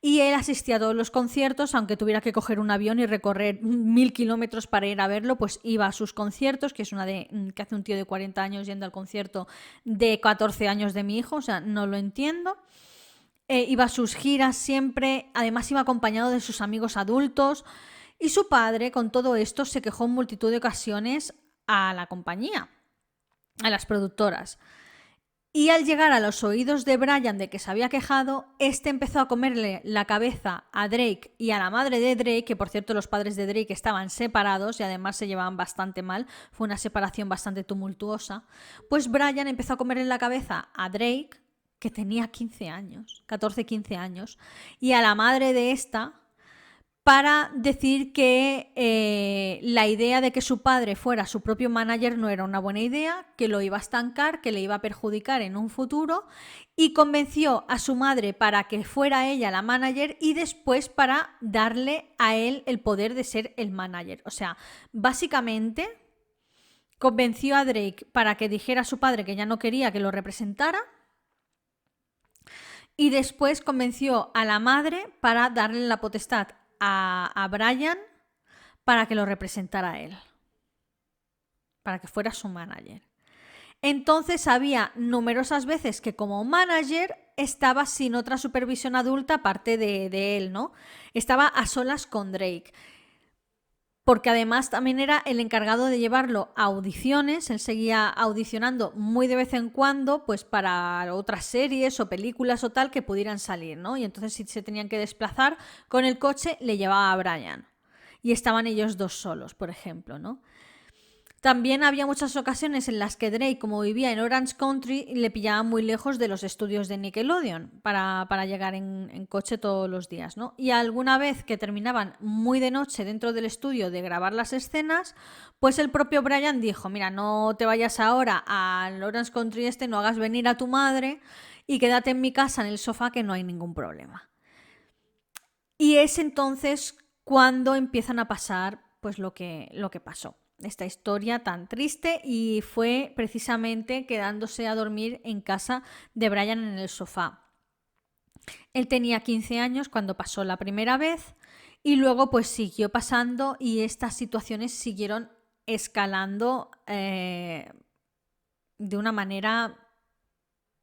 y él asistía a todos los conciertos, aunque tuviera que coger un avión y recorrer 1000 kilómetros para ir a verlo, pues iba a sus conciertos, que es una que hace un tío de 40 años yendo al concierto de 14 años de mi hijo, o sea, no lo entiendo. Iba a sus giras siempre, además iba acompañado de sus amigos adultos y su padre con todo esto se quejó en multitud de ocasiones a la compañía, a las productoras. Y al llegar a los oídos de Brian de que se había quejado, empezó a comerle la cabeza a Drake y a la madre de Drake, que por cierto los padres de Drake estaban separados y además se llevaban bastante mal, fue una separación bastante tumultuosa. Pues Brian empezó a comerle la cabeza a Drake que tenía 15 años, 14, 15 años, y a la madre de esta para decir que la idea de que su padre fuera su propio manager no era una buena idea, que lo iba a estancar, que le iba a perjudicar en un futuro, y convenció a su madre para que fuera ella la manager y después para darle a él el poder de ser el manager. O sea, básicamente convenció a Drake para que dijera a su padre que ya no quería que lo representara, y después convenció a la madre para darle la potestad a Brian para que lo representara a él, para que fuera su manager. Entonces había numerosas veces que como manager estaba sin otra supervisión adulta aparte de él, ¿no? Estaba a solas con Drake. Porque además también era el encargado de llevarlo a audiciones, él seguía audicionando muy de vez en cuando, pues para otras series o películas o tal que pudieran salir, ¿no? Y entonces si se tenían que desplazar con el coche, le llevaba a Brian. Y estaban ellos dos solos, por ejemplo, ¿no? También había muchas ocasiones en las que Drake, como vivía en Orange Country, le pillaba muy lejos de los estudios de Nickelodeon para llegar en coche todos los días, ¿no? Y alguna vez que terminaban muy de noche dentro del estudio de grabar las escenas, pues el propio Brian dijo, mira, no te vayas ahora al Orange Country no hagas venir a tu madre y quédate en mi casa en el sofá que no hay ningún problema. Y es entonces cuando empiezan a pasar pues lo que pasó. Esta historia tan triste, y fue precisamente quedándose a dormir en casa de Brian en el sofá. Él tenía 15 años cuando pasó la primera vez y luego pues siguió pasando y estas situaciones siguieron escalando de una manera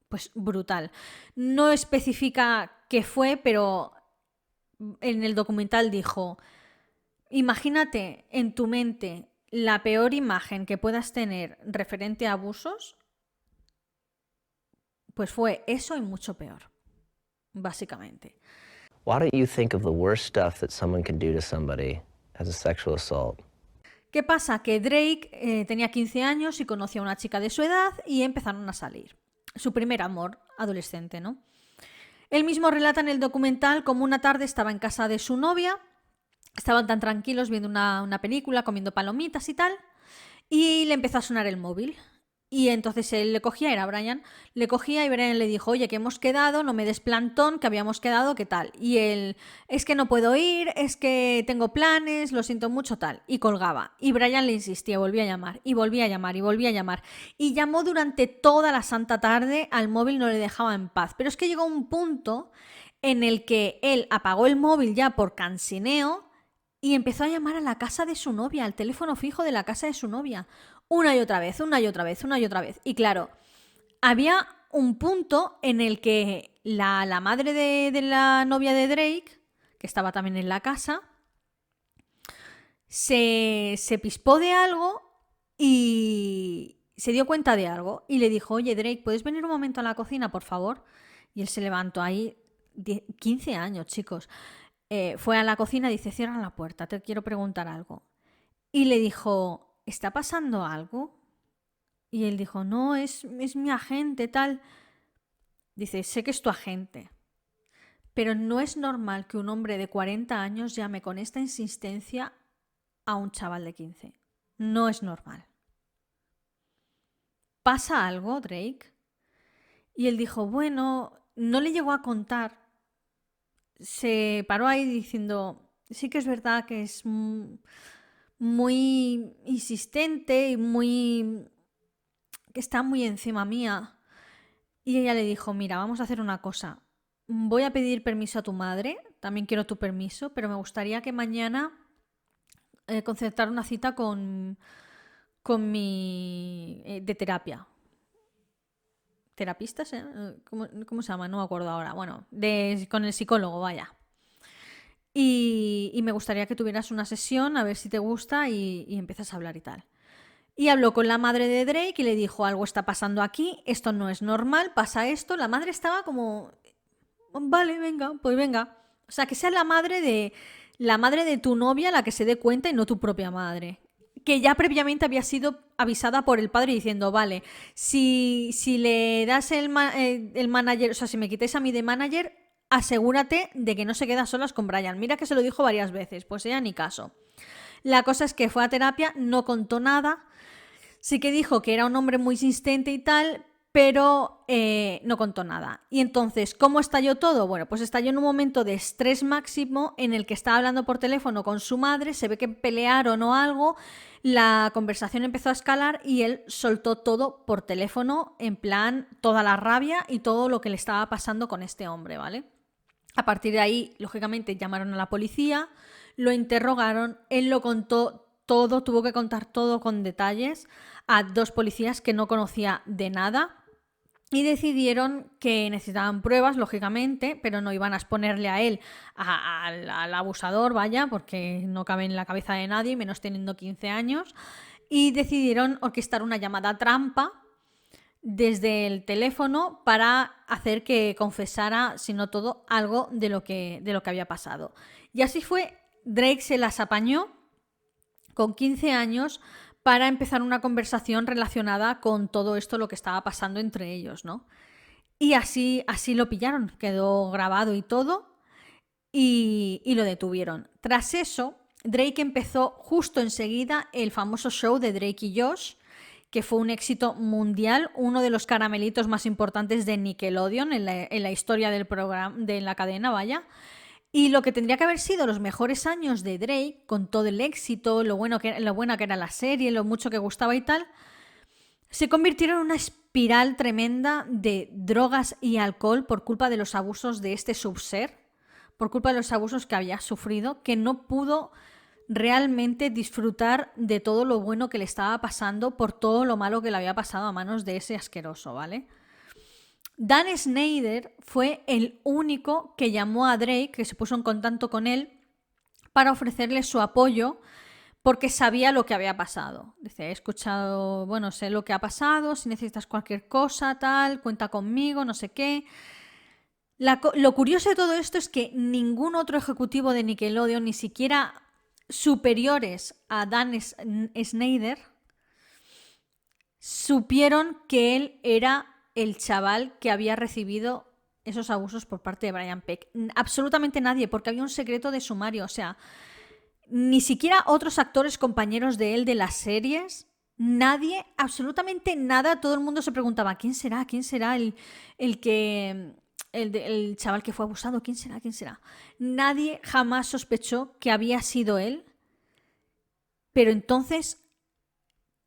pues brutal. No especifica qué fue, pero en el documental dijo, imagínate en tu mente la peor imagen que puedas tener referente a abusos, pues fue eso y mucho peor, básicamente. Why don't you think of the worst stuff that someone can do to somebody as a sexual assault? ¿Qué pasa? Que Drake tenía 15 años y conoció a una chica de su edad y empezaron a salir. Su primer amor adolescente, ¿no? Él mismo relata en el documental cómo una tarde estaba en casa de su novia. Estaban tan tranquilos viendo una película, comiendo palomitas y tal, y le empezó a sonar el móvil. Y entonces él le cogía, era Brian, le cogía y Brian le dijo, oye, que hemos quedado, no me des plantón, que habíamos quedado, ¿qué tal? Y él, es que no puedo ir, es que tengo planes, lo siento mucho, tal. Y colgaba. Y Brian le insistía, volvía a llamar, y volvía a llamar, y volvía a llamar. Y llamó durante toda la santa tarde, al móvil no le dejaba en paz. Pero es que llegó un punto en el que él apagó el móvil ya por cansineo y empezó a llamar a la casa de su novia, al teléfono fijo de la casa de su novia. Una y otra vez, una y otra vez, una y otra vez. Y claro, había un punto en el que la madre de la novia de Drake, que estaba también en la casa, se pispó de algo y se dio cuenta de algo. Y le dijo, oye Drake, ¿puedes venir un momento a la cocina, por favor? Y él se levantó ahí, 15 años, chicos. Fue a la cocina y dice, cierra la puerta, te quiero preguntar algo. Y le dijo, ¿está pasando algo? Y él dijo, no, es mi agente, tal. Dice, sé que es tu agente, pero no es normal que un hombre de 40 años llame con esta insistencia a un chaval de 15. No es normal. ¿Pasa algo, Drake? Y él dijo, bueno, no le llegó a contar. Se paró ahí diciendo, sí que es verdad que es muy insistente y que está muy encima mía. Y ella le dijo, mira, vamos a hacer una cosa. Voy a pedir permiso a tu madre, también quiero tu permiso, pero me gustaría que mañana concertar una cita con mi de terapia. ¿Terapistas? ¿Cómo se llama? No me acuerdo ahora. Bueno, con el psicólogo, vaya. Y me gustaría que tuvieras una sesión, a ver si te gusta, y empiezas a hablar y tal. Y habló con la madre de Drake y le dijo, algo está pasando aquí, esto no es normal, pasa esto. La madre estaba como, vale, venga, pues venga. O sea, que sea la madre de tu novia la que se dé cuenta y no tu propia madre. que ya previamente había sido avisada por el padre diciendo, vale, si le das el manager, o sea, si me quitáis a mí de manager, asegúrate de que no se queda a solas con Brian. Mira que se lo dijo varias veces, pues ella ni caso. La cosa es que fue a terapia, no contó nada, sí que dijo que era un hombre muy insistente y tal, pero no contó nada. Y entonces, ¿cómo estalló todo? Bueno, pues estalló en un momento de estrés máximo en el que estaba hablando por teléfono con su madre, se ve que pelearon o algo, la conversación empezó a escalar y él soltó todo por teléfono, en plan, toda la rabia y todo lo que le estaba pasando con este hombre, ¿vale? A partir de ahí, lógicamente, llamaron a la policía, lo interrogaron, él lo contó todo, tuvo que contar todo con detalles a 2 policías que no conocía de nada. Y decidieron que necesitaban pruebas, lógicamente, pero no iban a exponerle a él, al abusador, vaya, porque no cabe en la cabeza de nadie, menos teniendo 15 años. Y decidieron orquestar una llamada trampa desde el teléfono para hacer que confesara, si no todo, algo de lo que había pasado. Y así fue, Drake se las apañó con 15 años para empezar una conversación relacionada con todo esto, lo que estaba pasando entre ellos, ¿no? Y así lo pillaron, quedó grabado y todo, y lo detuvieron. Tras eso, Drake empezó justo enseguida el famoso show de Drake y Josh, que fue un éxito mundial, uno de los caramelitos más importantes de Nickelodeon en la historia del programa, de la cadena, vaya. Y lo que tendría que haber sido los mejores años de Drake, con todo el éxito, lo buena que era la serie, lo mucho que gustaba y tal, se convirtieron en una espiral tremenda de drogas y alcohol por culpa de los abusos de este subser, por culpa de los abusos que había sufrido, que no pudo realmente disfrutar de todo lo bueno que le estaba pasando por todo lo malo que le había pasado a manos de ese asqueroso, ¿vale? Dan Schneider fue el único que llamó a Drake, que se puso en contacto con él, para ofrecerle su apoyo porque sabía lo que había pasado. Dice, he escuchado, bueno, sé lo que ha pasado, si necesitas cualquier cosa, tal, cuenta conmigo, no sé qué. Lo curioso de todo esto es que ningún otro ejecutivo de Nickelodeon, ni siquiera superiores a Dan Schneider, supieron que él era el chaval que había recibido esos abusos por parte de Brian Peck. Absolutamente nadie, porque había un secreto de sumario. O sea, ni siquiera otros actores compañeros de él de las series, nadie, absolutamente nada. Todo el mundo se preguntaba, ¿quién será? ¿Quién será el chaval que fue abusado? ¿Quién será? ¿Quién será? Nadie jamás sospechó que había sido él. Pero entonces,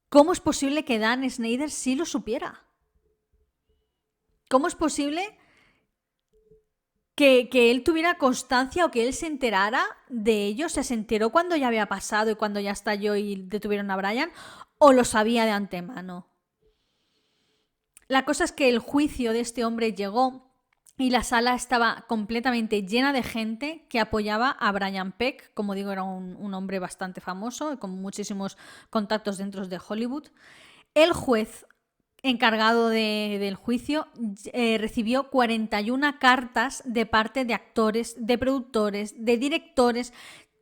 ¿cómo es posible que Dan Schneider sí lo supiera? ¿Cómo es posible que él tuviera constancia o que él se enterara de ello? O sea, ¿se enteró cuando ya había pasado y cuando ya estalló y detuvieron a Brian? ¿O lo sabía de antemano? La cosa es que el juicio de este hombre llegó y la sala estaba completamente llena de gente que apoyaba a Brian Peck. Como digo, era un hombre bastante famoso, con muchísimos contactos dentro de Hollywood. El juez encargado del juicio recibió 41 cartas de parte de actores, de productores, de directores,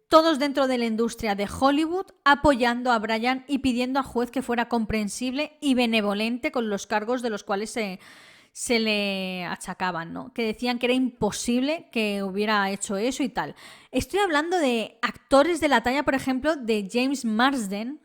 todos dentro de la industria de Hollywood, apoyando a Brian y pidiendo al juez que fuera comprensible y benevolente con los cargos de los cuales se le achacaban, ¿no? Que decían que era imposible que hubiera hecho eso y tal. Estoy hablando de actores de la talla, por ejemplo, de James Marsden,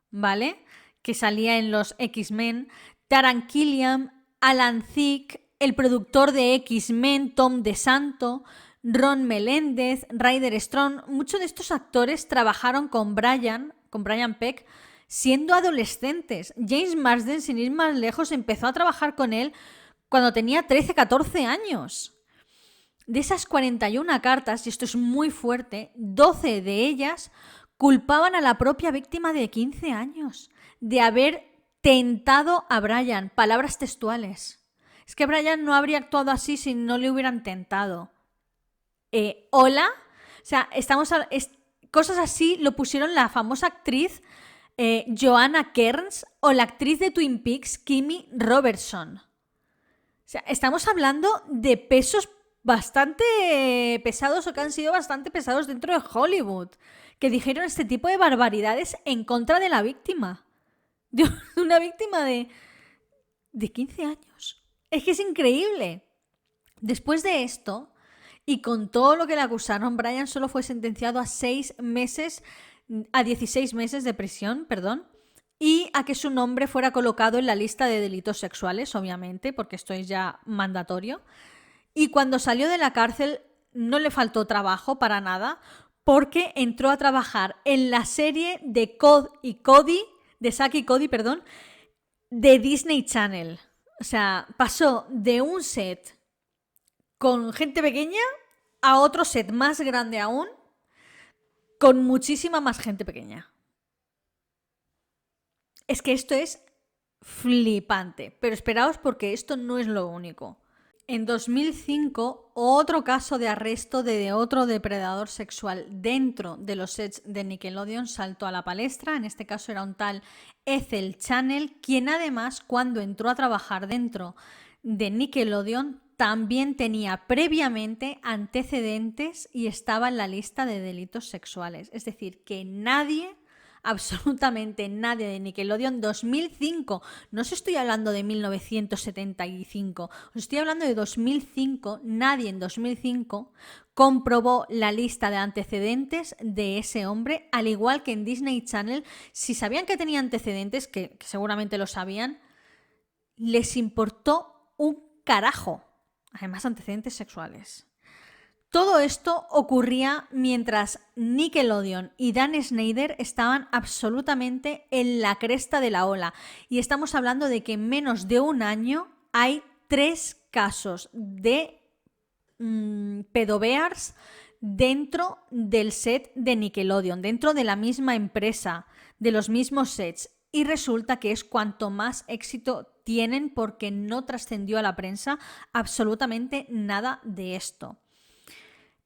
¿vale?, que salía en los X-Men, Taran Killam, Alan Thicke, el productor de X-Men, Tom DeSanto, Ron Meléndez, Ryder Strong. Muchos de estos actores trabajaron con Brian Peck siendo adolescentes. James Marsden, sin ir más lejos, empezó a trabajar con él cuando tenía 13, 14 años. De esas 41 cartas, y esto es muy fuerte, 12 de ellas culpaban a la propia víctima de 15 años de haber tentado a Brian. Palabras textuales. Es que Brian no habría actuado así si no le hubieran tentado. ¿Hola? O sea, cosas así lo pusieron la famosa actriz Joanna Kerns o la actriz de Twin Peaks, Kimmy Robertson. O sea, estamos hablando de pesos bastante pesados o que han sido bastante pesados dentro de Hollywood, que dijeron este tipo de barbaridades en contra de la víctima. De una víctima de 15 años. Es que es increíble. Después de esto, y con todo lo que le acusaron, Brian solo fue sentenciado a 16 meses de prisión, y a que su nombre fuera colocado en la lista de delitos sexuales, obviamente, porque esto es ya mandatorio. Y cuando salió de la cárcel no le faltó trabajo para nada, porque entró a trabajar en la serie de Zack y Cody, de Disney Channel. O sea, pasó de un set con gente pequeña a otro set más grande aún, con muchísima más gente pequeña. Es que esto es flipante, pero esperaos porque esto no es lo único. En 2005, otro caso de arresto de otro depredador sexual dentro de los sets de Nickelodeon saltó a la palestra. En este caso era un tal Ethel Channel, quien además, cuando entró a trabajar dentro de Nickelodeon, también tenía previamente antecedentes y estaba en la lista de delitos sexuales. Es decir, que nadie, absolutamente nadie de Nickelodeon 2005, no os estoy hablando de 1975, os estoy hablando de 2005, nadie en 2005 comprobó la lista de antecedentes de ese hombre, al igual que en Disney Channel, si sabían que tenía antecedentes, que seguramente lo sabían, les importó un carajo, además antecedentes sexuales. Todo esto ocurría mientras Nickelodeon y Dan Snyder estaban absolutamente en la cresta de la ola. Y estamos hablando de que en menos de un año hay 3 casos de pedobears dentro del set de Nickelodeon, dentro de la misma empresa, de los mismos sets. Y resulta que es cuanto más éxito tienen porque no trascendió a la prensa absolutamente nada de esto.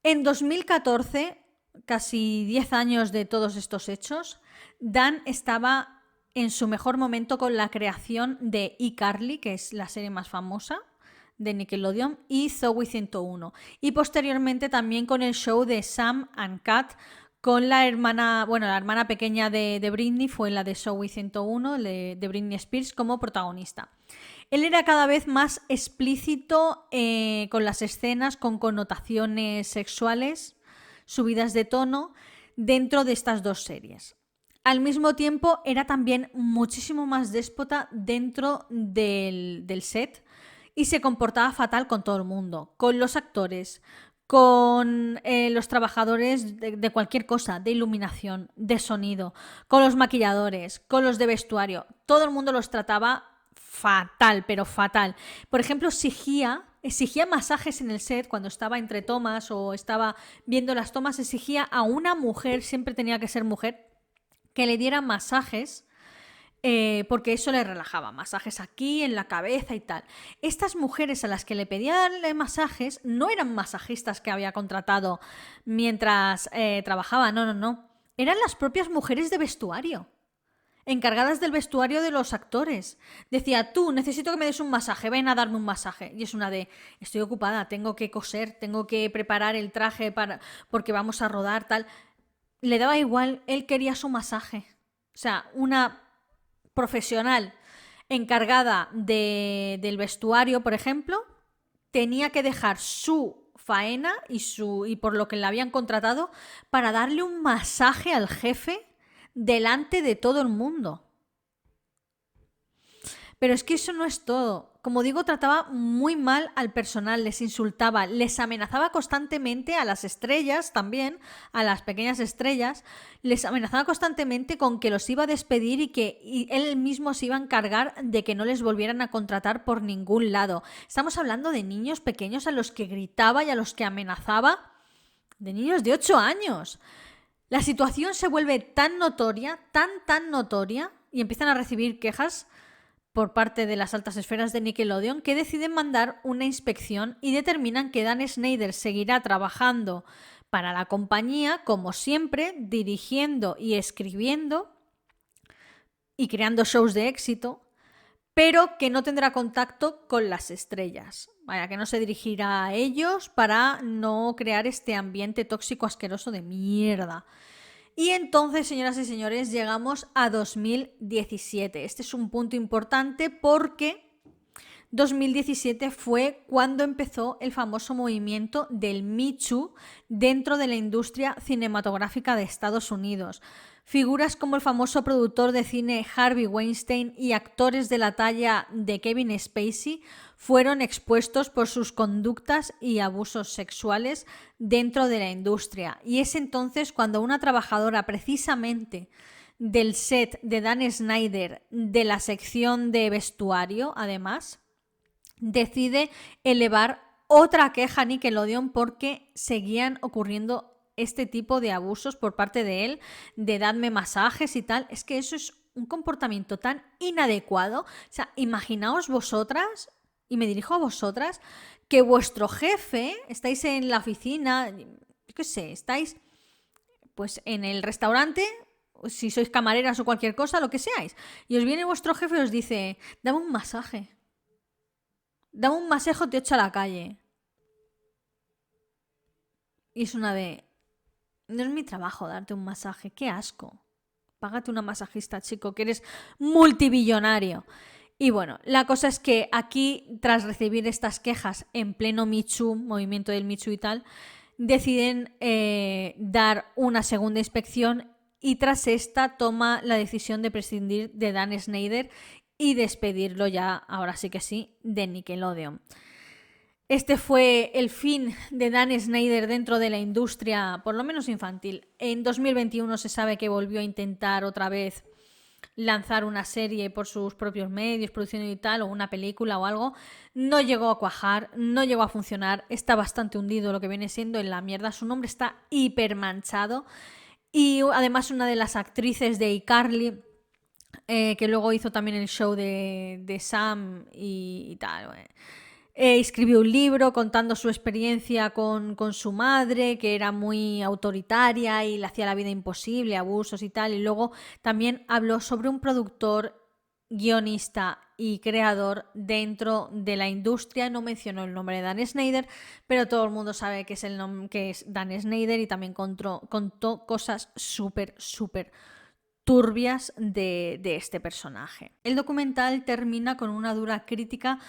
En 2014, casi 10 años de todos estos hechos, Dan estaba en su mejor momento con la creación de iCarly, que es la serie más famosa de Nickelodeon, y Zoey 101. Y posteriormente también con el show de Sam and Cat, con la hermana pequeña de Britney, fue la de Zoey 101, de Britney Spears, como protagonista. Él era cada vez más explícito con las escenas con connotaciones sexuales, subidas de tono, dentro de estas 2 series. Al mismo tiempo, era también muchísimo más déspota dentro del set y se comportaba fatal con todo el mundo, con los actores, con los trabajadores de cualquier cosa, de iluminación, de sonido, con los maquilladores, con los de vestuario. Todo el mundo los trataba fatal, pero fatal. Por ejemplo, exigía masajes en el set cuando estaba entre tomas o estaba viendo las tomas, exigía a una mujer, siempre tenía que ser mujer, que le diera masajes porque eso le relajaba, masajes aquí, en la cabeza y tal. Estas mujeres a las que le pedía darle masajes no eran masajistas que había contratado mientras trabajaba, no. Eran las propias mujeres de vestuario, encargadas del vestuario de los actores. Decía, tú, necesito que me des un masaje, ven a darme un masaje. Y es una de, estoy ocupada, tengo que coser, tengo que preparar el traje porque vamos a rodar, tal. Le daba igual, él quería su masaje. O sea, una profesional encargada del vestuario, por ejemplo, tenía que dejar su faena y por lo que le habían contratado para darle un masaje al jefe delante de todo el mundo. Pero es que eso no es todo. Como digo, trataba muy mal al personal, les insultaba, les amenazaba constantemente a las estrellas también, a las pequeñas estrellas, les amenazaba constantemente con que los iba a despedir y él mismo se iba a encargar de que no les volvieran a contratar por ningún lado. Estamos hablando de niños pequeños a los que gritaba y a los que amenazaba, de niños de 8 años. La situación se vuelve tan notoria, tan notoria, y empiezan a recibir quejas por parte de las altas esferas de Nickelodeon, que deciden mandar una inspección y determinan que Dan Snyder seguirá trabajando para la compañía, como siempre, dirigiendo y escribiendo y creando shows de éxito, pero que no tendrá contacto con las estrellas, vaya, que no se dirigirá a ellos para no crear este ambiente tóxico asqueroso de mierda. Y entonces, señoras y señores, llegamos a 2017. Este es un punto importante porque 2017 fue cuando empezó el famoso movimiento del Me Too dentro de la industria cinematográfica de Estados Unidos. Figuras como el famoso productor de cine Harvey Weinstein y actores de la talla de Kevin Spacey fueron expuestos por sus conductas y abusos sexuales dentro de la industria. Y es entonces cuando una trabajadora precisamente del set de Dan Snyder, de la sección de vestuario, además, decide elevar otra queja a Nickelodeon porque seguían ocurriendo este tipo de abusos por parte de él, de darme masajes y tal. Es que eso es un comportamiento tan inadecuado. O sea, imaginaos vosotras, y me dirijo a vosotras, que vuestro jefe, estáis en la oficina, yo qué sé, estáis pues en el restaurante, si sois camareras o cualquier cosa, lo que seáis, y os viene vuestro jefe y os dice, dame un masaje. Dame un masaje, te echo a la calle. Y es una de... No es mi trabajo darte un masaje, qué asco. Págate una masajista, chico, que eres multibillonario. Y bueno, la cosa es que aquí, tras recibir estas quejas en pleno Me Too, movimiento del Me Too y tal, deciden dar una segunda inspección y tras esta toma la decisión de prescindir de Dan Snyder y despedirlo ya, ahora sí que sí, de Nickelodeon. Este fue el fin de Dan Snyder dentro de la industria, por lo menos infantil. En 2021 se sabe que volvió a intentar otra vez lanzar una serie por sus propios medios, producción y tal, o una película o algo. No llegó a cuajar, no llegó a funcionar, está bastante hundido lo que viene siendo en la mierda. Su nombre está hiper manchado. Y además una de las actrices de iCarly, que luego hizo también el show de Sam y tal, escribió un libro contando su experiencia con su madre, que era muy autoritaria y le hacía la vida imposible, abusos y tal. Y luego también habló sobre un productor, guionista y creador dentro de la industria. No mencionó el nombre de Dan Snyder, pero todo el mundo sabe que es Dan Snyder, y también contó cosas súper turbias de este personaje. El documental termina con una dura crítica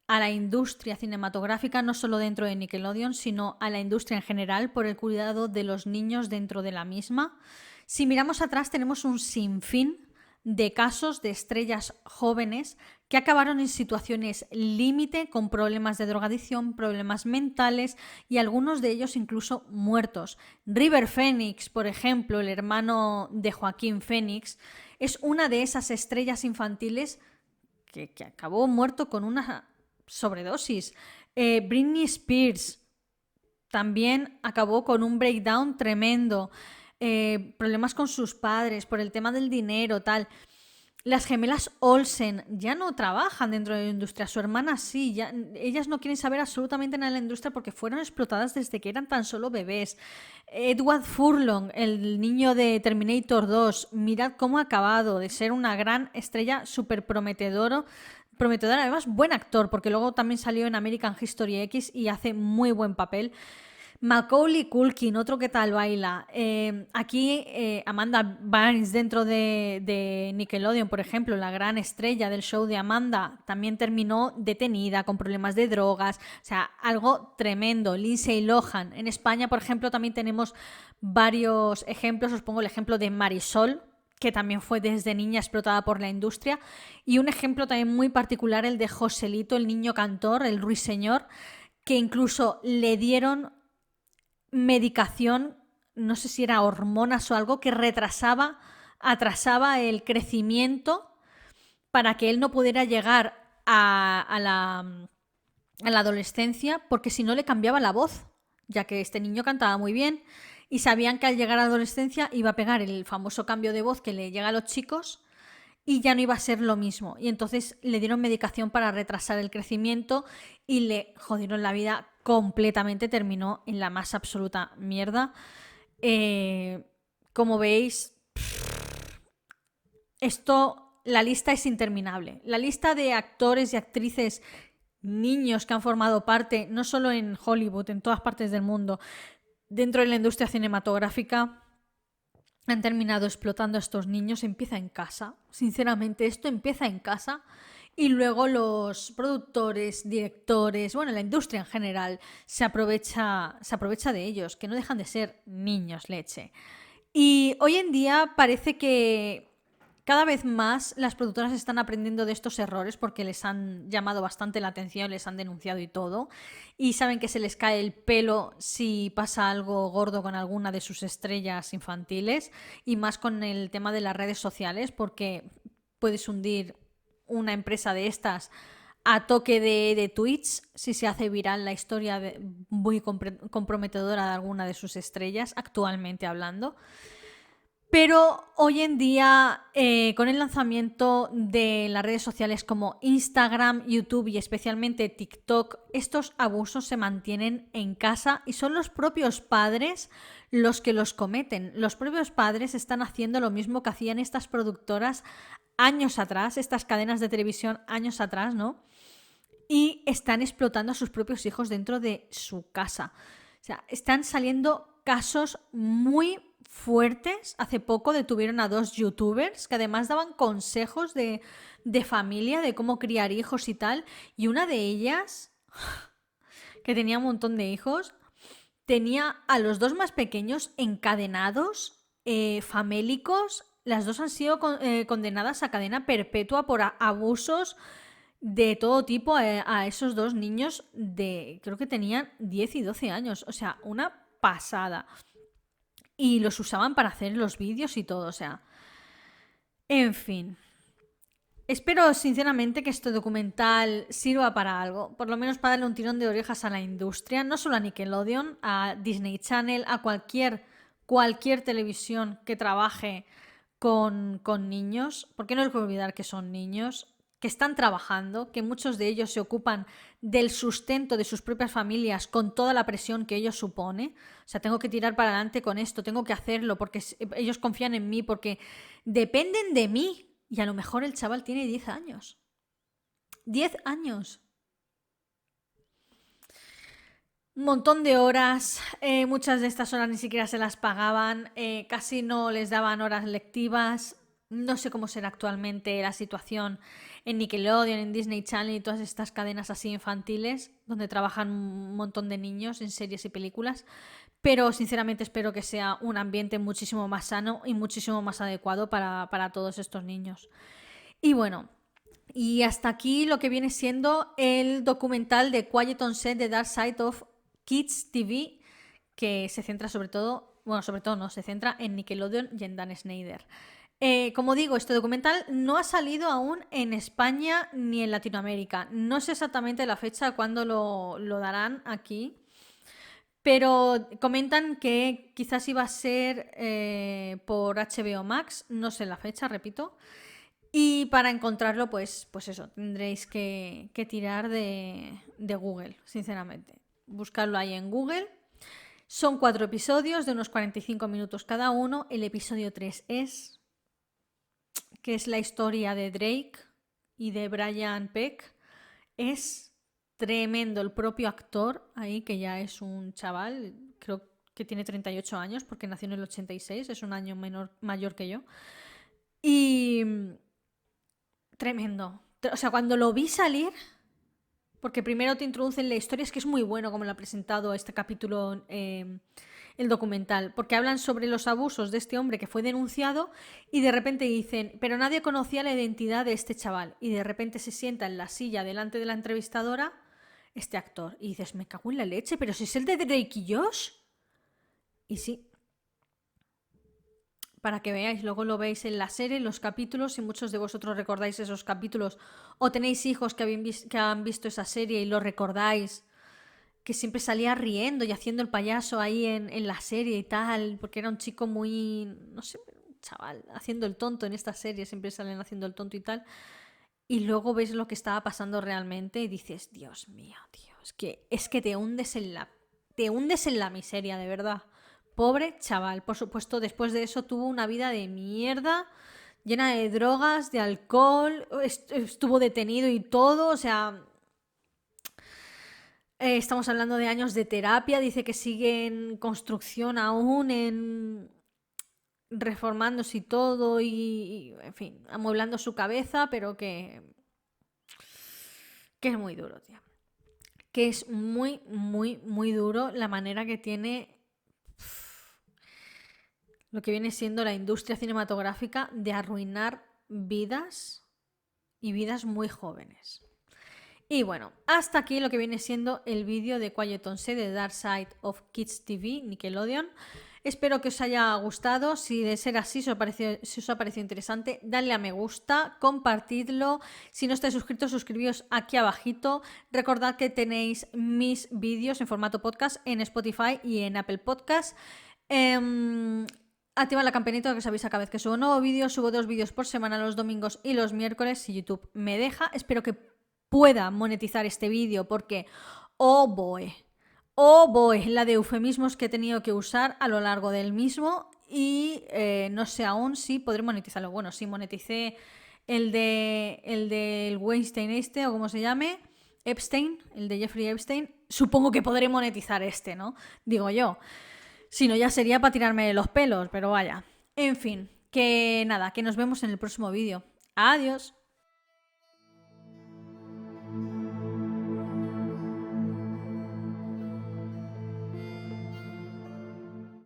a la industria cinematográfica, no solo dentro de Nickelodeon, sino a la industria en general, por el cuidado de los niños dentro de la misma. Si miramos atrás, tenemos un sinfín de casos de estrellas jóvenes que acabaron en situaciones límite, con problemas de drogadicción, problemas mentales y algunos de ellos incluso muertos. River Phoenix, por ejemplo, el hermano de Joaquín Phoenix, es una de esas estrellas infantiles que acabó muerto con una sobredosis. Britney Spears también acabó con un breakdown tremendo. Problemas con sus padres por el tema del dinero, tal. Las gemelas Olsen ya no trabajan dentro de la industria, su hermana sí, ya, ellas no quieren saber absolutamente nada de la industria porque fueron explotadas desde que eran tan solo bebés. Edward Furlong, el niño de Terminator 2, mirad cómo ha acabado de ser una gran estrella súper prometedora, además buen actor, porque luego también salió en American History X y hace muy buen papel. Macaulay Culkin, otro que tal baila. Aquí Amanda Bynes dentro de Nickelodeon, por ejemplo, la gran estrella del show de Amanda, también terminó detenida con problemas de drogas. O sea, algo tremendo. Lindsay Lohan. En España, por ejemplo, también tenemos varios ejemplos. Os pongo el ejemplo de Marisol, que también fue desde niña explotada por la industria. Y un ejemplo también muy particular, el de Joselito, el niño cantor, el ruiseñor, que incluso le dieron medicación, no sé si era hormonas o algo, que atrasaba el crecimiento para que él no pudiera llegar a la adolescencia, porque si no le cambiaba la voz, ya que este niño cantaba muy bien y sabían que al llegar a la adolescencia iba a pegar el famoso cambio de voz que le llega a los chicos y ya no iba a ser lo mismo. Y entonces le dieron medicación para retrasar el crecimiento y le jodieron la vida completamente, terminó en la más absoluta mierda. Como veis, esto la lista es interminable. La lista de actores y actrices niños que han formado parte, no solo en Hollywood, en todas partes del mundo, dentro de la industria cinematográfica, han terminado explotando a estos niños. Empieza en casa. Sinceramente, esto empieza en casa y luego los productores, directores, bueno, la industria en general se aprovecha de ellos, que no dejan de ser niños, leche. Y hoy en día parece que cada vez más las productoras están aprendiendo de estos errores porque les han llamado bastante la atención, les han denunciado y todo, y saben que se les cae el pelo si pasa algo gordo con alguna de sus estrellas infantiles, y más con el tema de las redes sociales, porque puedes hundir una empresa de estas a toque de tweets si se hace viral la historia muy comprometedora de alguna de sus estrellas, actualmente hablando. Pero hoy en día, con el lanzamiento de las redes sociales como Instagram, YouTube y especialmente TikTok, estos abusos se mantienen en casa y son los propios padres los que los cometen. Los propios padres están haciendo lo mismo que hacían estas productoras años atrás, estas cadenas de televisión años atrás, ¿no? Y están explotando a sus propios hijos dentro de su casa. O sea, están saliendo casos muy fuertes. Hace poco detuvieron a 2 youtubers que además daban consejos de familia, de cómo criar hijos y tal. Y una de ellas, que tenía un montón de hijos, tenía a los 2 más pequeños encadenados, famélicos. Las 2 han sido condenadas a cadena perpetua por abusos de todo tipo a esos 2 niños creo que tenían 10 y 12 años. O sea, una pasada. Y los usaban para hacer los vídeos y todo, o sea. En fin. Espero sinceramente que este documental sirva para algo, por lo menos para darle un tirón de orejas a la industria, no solo a Nickelodeon, a Disney Channel, a cualquier televisión que trabaje con niños, porque no hay que olvidar que son niños, que están trabajando, que muchos de ellos se ocupan del sustento de sus propias familias con toda la presión que ello supone. O sea, tengo que tirar para adelante con esto, tengo que hacerlo porque ellos confían en mí, porque dependen de mí. Y a lo mejor el chaval tiene 10 años. 10 años. Un montón de horas, muchas de estas horas ni siquiera se las pagaban, casi no les daban horas lectivas. No sé cómo será actualmente la situación en Nickelodeon, en Disney Channel y todas estas cadenas así infantiles, donde trabajan un montón de niños en series y películas, pero sinceramente espero que sea un ambiente muchísimo más sano y muchísimo más adecuado para todos estos niños. Y bueno, y hasta aquí lo que viene siendo el documental de Quiet on Set, The Dark Side of Kids TV, que se centra sobre todo no, se centra en Nickelodeon y en Dan Schneider. Como digo, este documental no ha salido aún en España ni en Latinoamérica. No sé exactamente la fecha cuándo lo darán aquí, pero comentan que quizás iba a ser por HBO Max, no sé la fecha, repito. Y para encontrarlo, pues eso, tendréis que tirar de Google, sinceramente. Buscarlo ahí en Google. Son 4 episodios de unos 45 minutos cada uno. El episodio 3 que es la historia de Drake y de Brian Peck. Es tremendo. El propio actor ahí, que ya es un chaval, creo que tiene 38 años porque nació en el 86, es un año mayor que yo. Y tremendo. O sea, cuando lo vi salir, porque primero te introducen la historia, es que es muy bueno como lo ha presentado este capítulo el documental, porque hablan sobre los abusos de este hombre que fue denunciado y de repente dicen, pero nadie conocía la identidad de este chaval, y de repente se sienta en la silla delante de la entrevistadora este actor y dices, me cago en la leche, pero si es el de Drake y Josh. Y sí, para que veáis, luego lo veis en la serie, en los capítulos, si muchos de vosotros recordáis esos capítulos o tenéis hijos que han visto esa serie y lo recordáis, que siempre salía riendo y haciendo el payaso ahí en la serie y tal, porque era un chico muy, no sé, un chaval, haciendo el tonto en esta serie, siempre salen haciendo el tonto y tal, y luego ves lo que estaba pasando realmente y dices, Dios mío, tío, es que te hundes en la miseria, de verdad. Pobre chaval, por supuesto, después de eso tuvo una vida de mierda, llena de drogas, de alcohol, estuvo detenido y todo, o sea, estamos hablando de años de terapia, dice que sigue en construcción aún, en reformándose y todo y en fin, amueblando su cabeza, pero que es muy duro, tío. Que es muy, muy, muy duro la manera que tiene lo que viene siendo la industria cinematográfica de arruinar vidas y vidas muy jóvenes. Y bueno, hasta aquí lo que viene siendo el vídeo de Quiet on Set de Dark Side of Kids TV, Nickelodeon. Espero que os haya gustado. Si de ser así, si os ha parecido interesante, dadle a me gusta, compartidlo. Si no estáis suscritos, suscribíos aquí abajito. Recordad que tenéis mis vídeos en formato podcast en Spotify y en Apple Podcast. Activa la campanita que os avisa cada vez que subo un nuevo vídeo. Subo 2 vídeos por semana, los domingos y los miércoles, si YouTube me deja. Espero que pueda monetizar este vídeo porque, oh boy, la de eufemismos que he tenido que usar a lo largo del mismo y no sé aún si podré monetizarlo. Bueno, si moneticé el del Weinstein o como se llame, Epstein, el de Jeffrey Epstein, supongo que podré monetizar este, ¿no? Digo yo. Si no, ya sería para tirarme los pelos, pero vaya. En fin, que nada, que nos vemos en el próximo vídeo. Adiós.